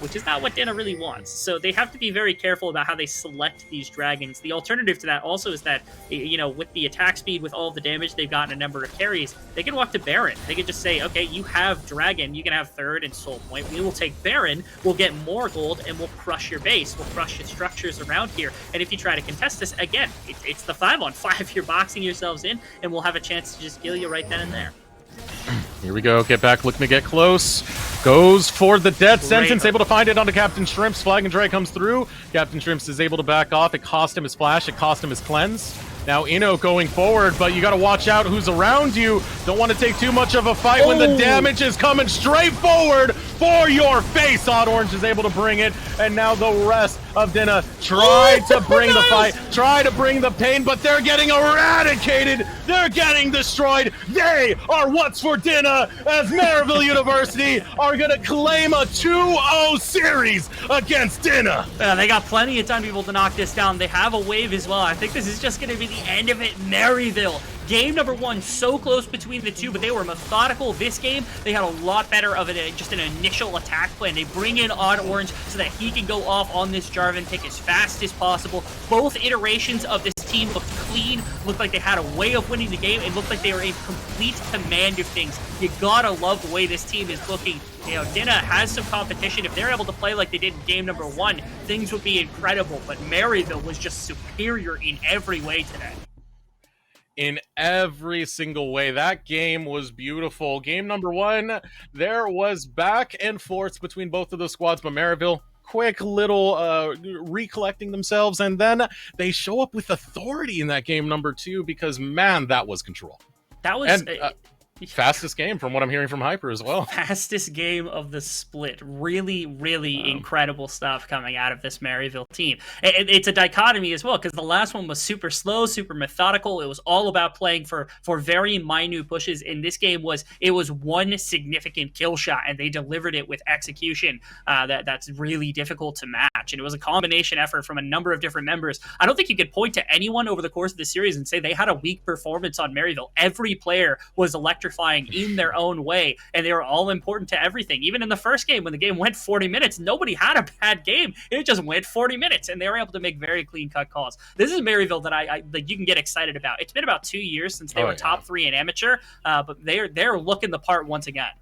Which is not what Dinna really wants. So they have to be very careful about how they select these dragons. The alternative to that also is that, with the attack speed, with all the damage they've gotten a number of carries, they can walk to Baron. They can just say, okay, you have Dragon, you can have Third and Soul Point. We will take Baron, we'll get more gold, and we'll crush your base. We'll crush your structures around here. And if you try to contest this, again, it's the 5-on-5. You're boxing yourselves in, and we'll have a chance to just kill you right then and there. Here we go. Get back, looking to get close. Goes for the death sentence. Able to find it onto Captain Shrimps. Flag and Drag comes through. Captain Shrimps is able to back off. It cost him his flash. It cost him his cleanse. Now Ino going forward, but you got to watch out who's around you. Don't want to take too much of a fight when the damage is coming straight forward for your face. Odd Orange is able to bring it, and now the rest of Dinna try to bring the fight, try to bring the pain, but they're getting eradicated. They're getting destroyed. They are what's for Dinna as Maryville University are going to claim a 2-0 series against Dinna. Yeah, they got plenty of time to be able to knock this down. They have a wave as well. I think this is just going to be the end of it. Maryville. Game number 1, so close between the two, but they were methodical. This game, they had a lot better of just an initial attack plan. They bring in Odd Orange so that he can go off on this Jarvan pick as fast as possible. Both iterations of this team looked clean, looked like they had a way of winning the game, and looked like they were in complete command of things. You gotta love the way this team is looking. Dinna has some competition. If they're able to play like they did in game number 1, things would be incredible, but Maryville was just superior in every way today. In every single way. That game was beautiful. Game number 1, there was back and forth between both of the squads, but Maryville, quick little recollecting themselves, and then they show up with authority in that game number 2 because, man, that was control. That was... fastest game from what I'm hearing from Hyper as well. Fastest game of the split. Really, really incredible stuff coming out of this Maryville team. It's a dichotomy as well, because the last one was super slow, super methodical. It was all about playing for very minute pushes. And this game was one significant kill shot, and they delivered it with execution that's really difficult to match. And it was a combination effort from a number of different members. I don't think you could point to anyone over the course of the series and say they had a weak performance on Maryville. Every player was electrifying in their own way, and they were all important to everything. Even in the first game, when the game went 40 minutes, nobody had a bad game. It just went 40 minutes, and they were able to make very clean-cut calls. This is Maryville that I like. You can get excited about. It's been about 2 years since they were top 3 in amateur, but they're looking the part once again.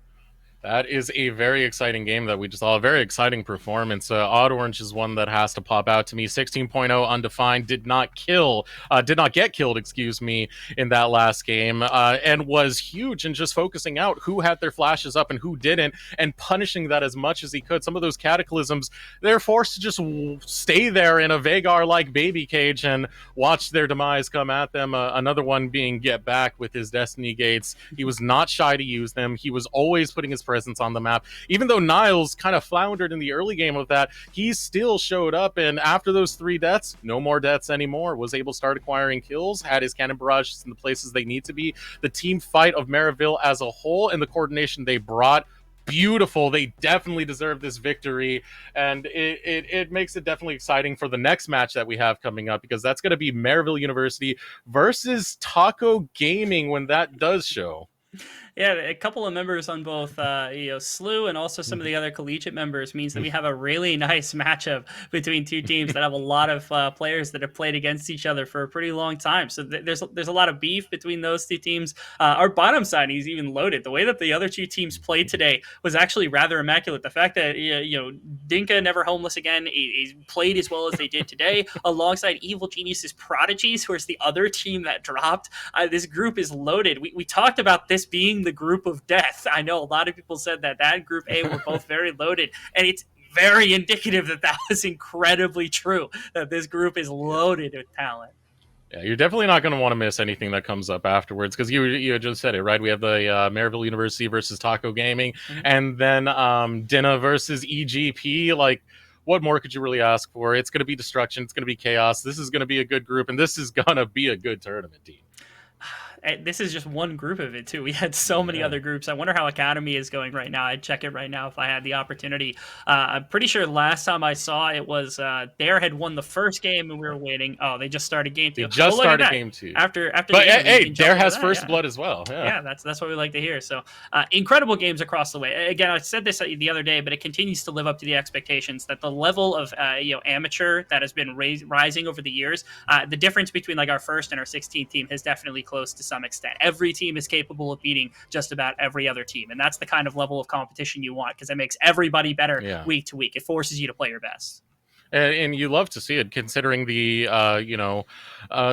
That is a very exciting game that we just saw. A very exciting performance. Odd Orange is one that has to pop out to me. 16.0 undefined did not get killed, excuse me, in that last game, and was huge in just focusing out who had their flashes up and who didn't, and punishing that as much as he could. Some of those cataclysms, they're forced to just stay there in a Vagar-like baby cage and watch their demise come at them. Another one being Get Back with his Destiny Gates. He was not shy to use them. He was always putting his presence on the map. Even though Niles kind of floundered in the early game of that, he still showed up, and after those 3 deaths, no more deaths anymore, was able to start acquiring kills, had his cannon barrages in the places they need to be. The team fight of Maryville as a whole and the coordination they brought, beautiful. They definitely deserve this victory, and it makes it definitely exciting for the next match that we have coming up, because that's going to be Maryville University versus Taco Gaming when that does show. Yeah, a couple of members on both, SLU and also some of the other collegiate members means that we have a really nice matchup between two teams that have a lot of players that have played against each other for a pretty long time. So there's a lot of beef between those two teams. Our bottom side is even loaded. The way that the other two teams played today was actually rather immaculate. The fact that Dinka NeverHomelessAgain is played as well as they did today, alongside Evil Genius's Prodigies, who is the other team that dropped. This group is loaded. We talked about this being the group of death. I know a lot of people said that group A were both very loaded, and it's very indicative that was incredibly true, that this group is loaded with talent. Yeah, you're definitely not going to want to miss anything that comes up afterwards, because you just said it, right? We have the Maryville University versus Taco Gaming, and then Dinna versus EGP. Like, what more could you really ask for? It's going to be destruction. It's going to be chaos. This is going to be a good group, and this is going to be a good tournament team. This is just one group of it too. We had so many other groups. I wonder how Academy is going right now. I'd check it right now if I had the opportunity. I'm pretty sure last time I saw it was Dare had won the first game and we were waiting. Oh, they just started game 2. They just started game 2. After but hey, Dare has first blood as well. Yeah, that's what we like to hear. So incredible games across the way. Again, I said this the other day, but it continues to live up to the expectations that the level of amateur that has been rising over the years. The difference between like our first and our 16th team has definitely closed to some extent. Every team is capable of beating just about every other team, and that's the kind of level of competition you want, because it makes everybody better week to week. It forces you to play your best. And you love to see it, considering the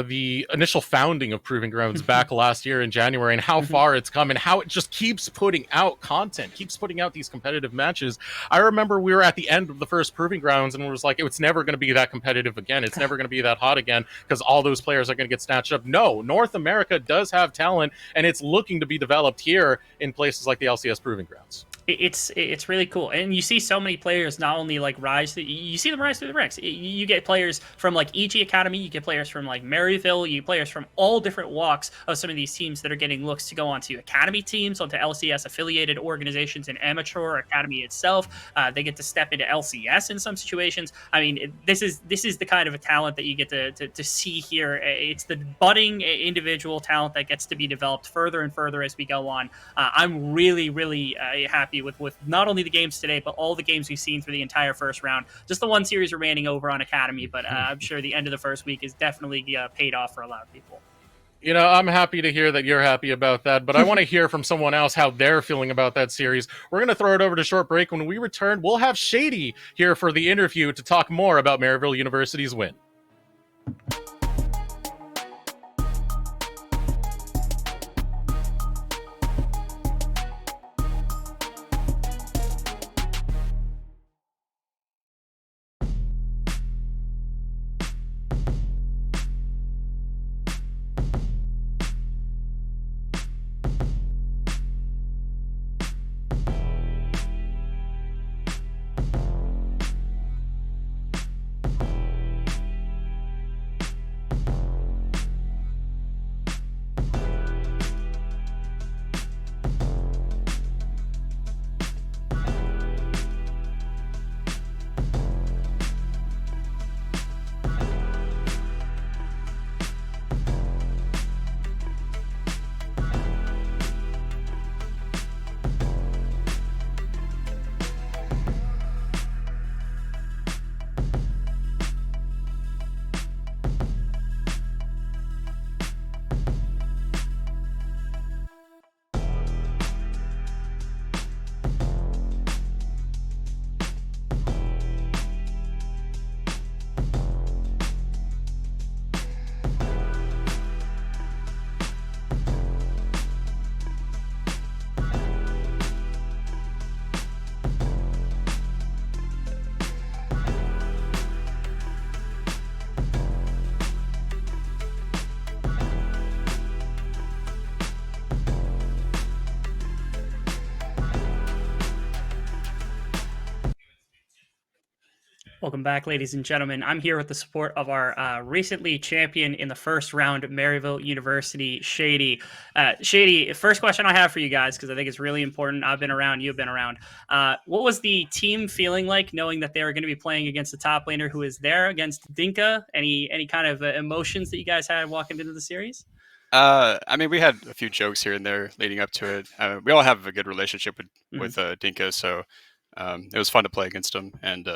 the initial founding of Proving Grounds back last year in January, and how far it's come, and how it just keeps putting out content, keeps putting out these competitive matches. I remember we were at the end of the first Proving Grounds, and it was like, it's never going to be that competitive again. It's never going to be that hot again, because all those players are going to get snatched up. No, North America does have talent, and it's looking to be developed here in places like the LCS Proving Grounds. It's really cool, and you see so many players not only like you see them rise through the ranks. You get players from like EG Academy, you get players from like Maryville, you get players from all different walks of some of these teams that are getting looks to go onto Academy teams, onto LCS affiliated organizations, and Amateur Academy itself. They get to step into LCS in some situations. I mean, this is the kind of a talent that you get to see here. It's the budding individual talent that gets to be developed further and further as we go on. I'm really happy with not only the games today, but all the games we've seen through the entire first round. Just the one series remaining over on Academy, but I'm sure the end of the first week is definitely paid off for a lot of people. I'm happy to hear that you're happy about that, but I want to hear from someone else how they're feeling about that series. We're going to throw it over to short break. When we return, we'll have Shady here for the interview to talk more about Maryville University's win. Welcome back, ladies and gentlemen. I'm here with the support of our recently champion in the first round, Maryville University, Shady. Shady, first question I have for you guys, because I think it's really important. I've been around, you've been around. What was the team feeling like knowing that they were going to be playing against the top laner who is there against Dinka? Any kind of emotions that you guys had walking into the series? I mean, we had a few jokes here and there leading up to it. We all have a good relationship with Dinka, so it was fun to play against him, and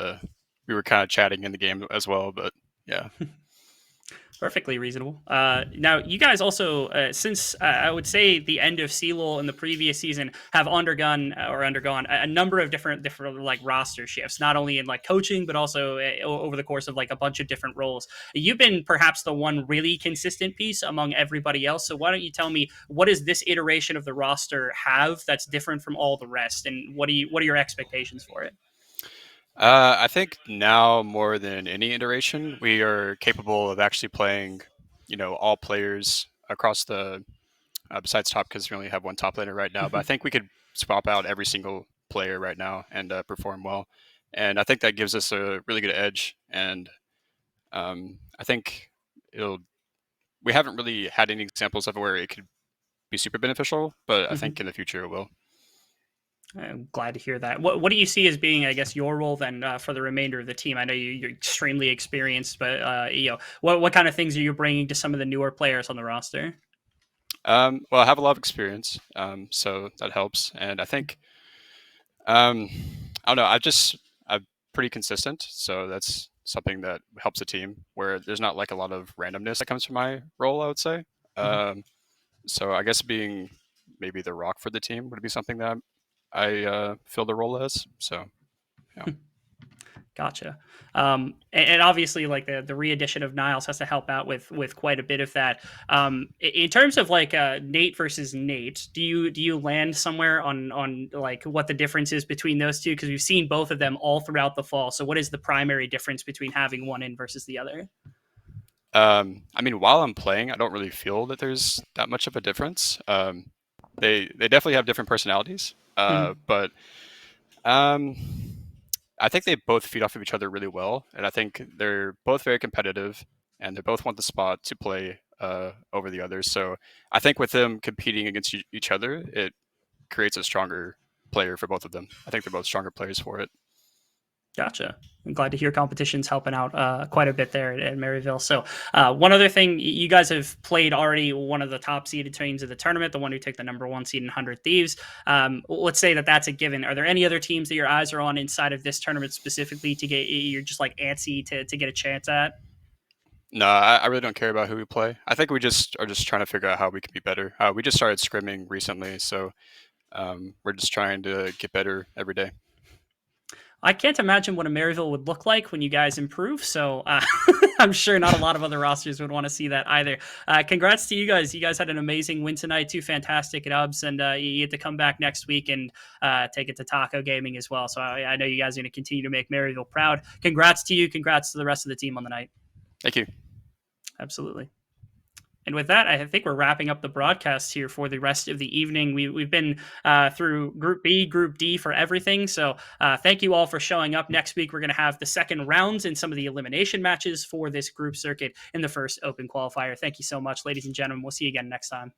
we were kind of chatting in the game as well. But yeah. Perfectly reasonable. Now, you guys also, since I would say the end of CLOL in the previous season, have undergone a number of different like roster shifts, not only in like coaching, but also over the course of like a bunch of different roles. You've been perhaps the one really consistent piece among everybody else. So why don't you tell me, what does this iteration of the roster have that's different from all the rest, and what are your expectations for it? I think now more than any iteration, we are capable of actually playing, all players across the besides top, because we only have one top laner right now. But I think we could swap out every single player right now and perform well, and I think that gives us a really good edge. And I think we haven't really had any examples of where it could be super beneficial, but I think in the future it will. I'm glad to hear that. What do you see as being, I guess, your role then for the remainder of the team? I know you're extremely experienced, but what kind of things are you bringing to some of the newer players on the roster? Well, I have a lot of experience, so that helps, and I think I don't know. I'm pretty consistent, so that's something that helps the team. Where there's not like a lot of randomness that comes from my role, I would say. So I guess being maybe the rock for the team would be something that I fill the role as. So, yeah. Gotcha. And obviously, like the re-addition of Niles has to help out with quite a bit of that. In terms of like Nate versus Nate, do you land somewhere on like what the difference is between those two? Because we've seen both of them all throughout the fall. So what is the primary difference between having one in versus the other? I mean, while I'm playing, I don't really feel that there's that much of a difference. They definitely have different personalities, but I think they both feed off of each other really well, and I think they're both very competitive, and they both want the spot to play over the others. So I think with them competing against each other, it creates a stronger player for both of them. I think they're both stronger players for it. Gotcha. I'm glad to hear competition's helping out quite a bit there at Maryville. So one other thing, you guys have played already one of the top seeded teams of the tournament, the one who took the number one seed in 100 Thieves. Let's say that that's a given. Are there any other teams that your eyes are on inside of this tournament specifically to get, you're just like antsy to get a chance at? No, I really don't care about who we play. I think we just are just trying to figure out how we can be better. We just started scrimming recently, so we're just trying to get better every day. I can't imagine what a Maryville would look like when you guys improve. So I'm sure not a lot of other rosters would want to see that either. Congrats to you guys. You guys had an amazing win tonight, two fantastic dubs, and you get to come back next week and take it to Taco Gaming as well. So I know you guys are going to continue to make Maryville proud. Congrats to you. Congrats to the rest of the team on the night. Thank you. Absolutely. And with that, I think we're wrapping up the broadcast here for the rest of the evening. We've been through Group B, Group D for everything. So thank you all for showing up. Next week, we're going to have the second rounds and some of the elimination matches for this group circuit in the first open qualifier. Thank you so much, ladies and gentlemen. We'll see you again next time.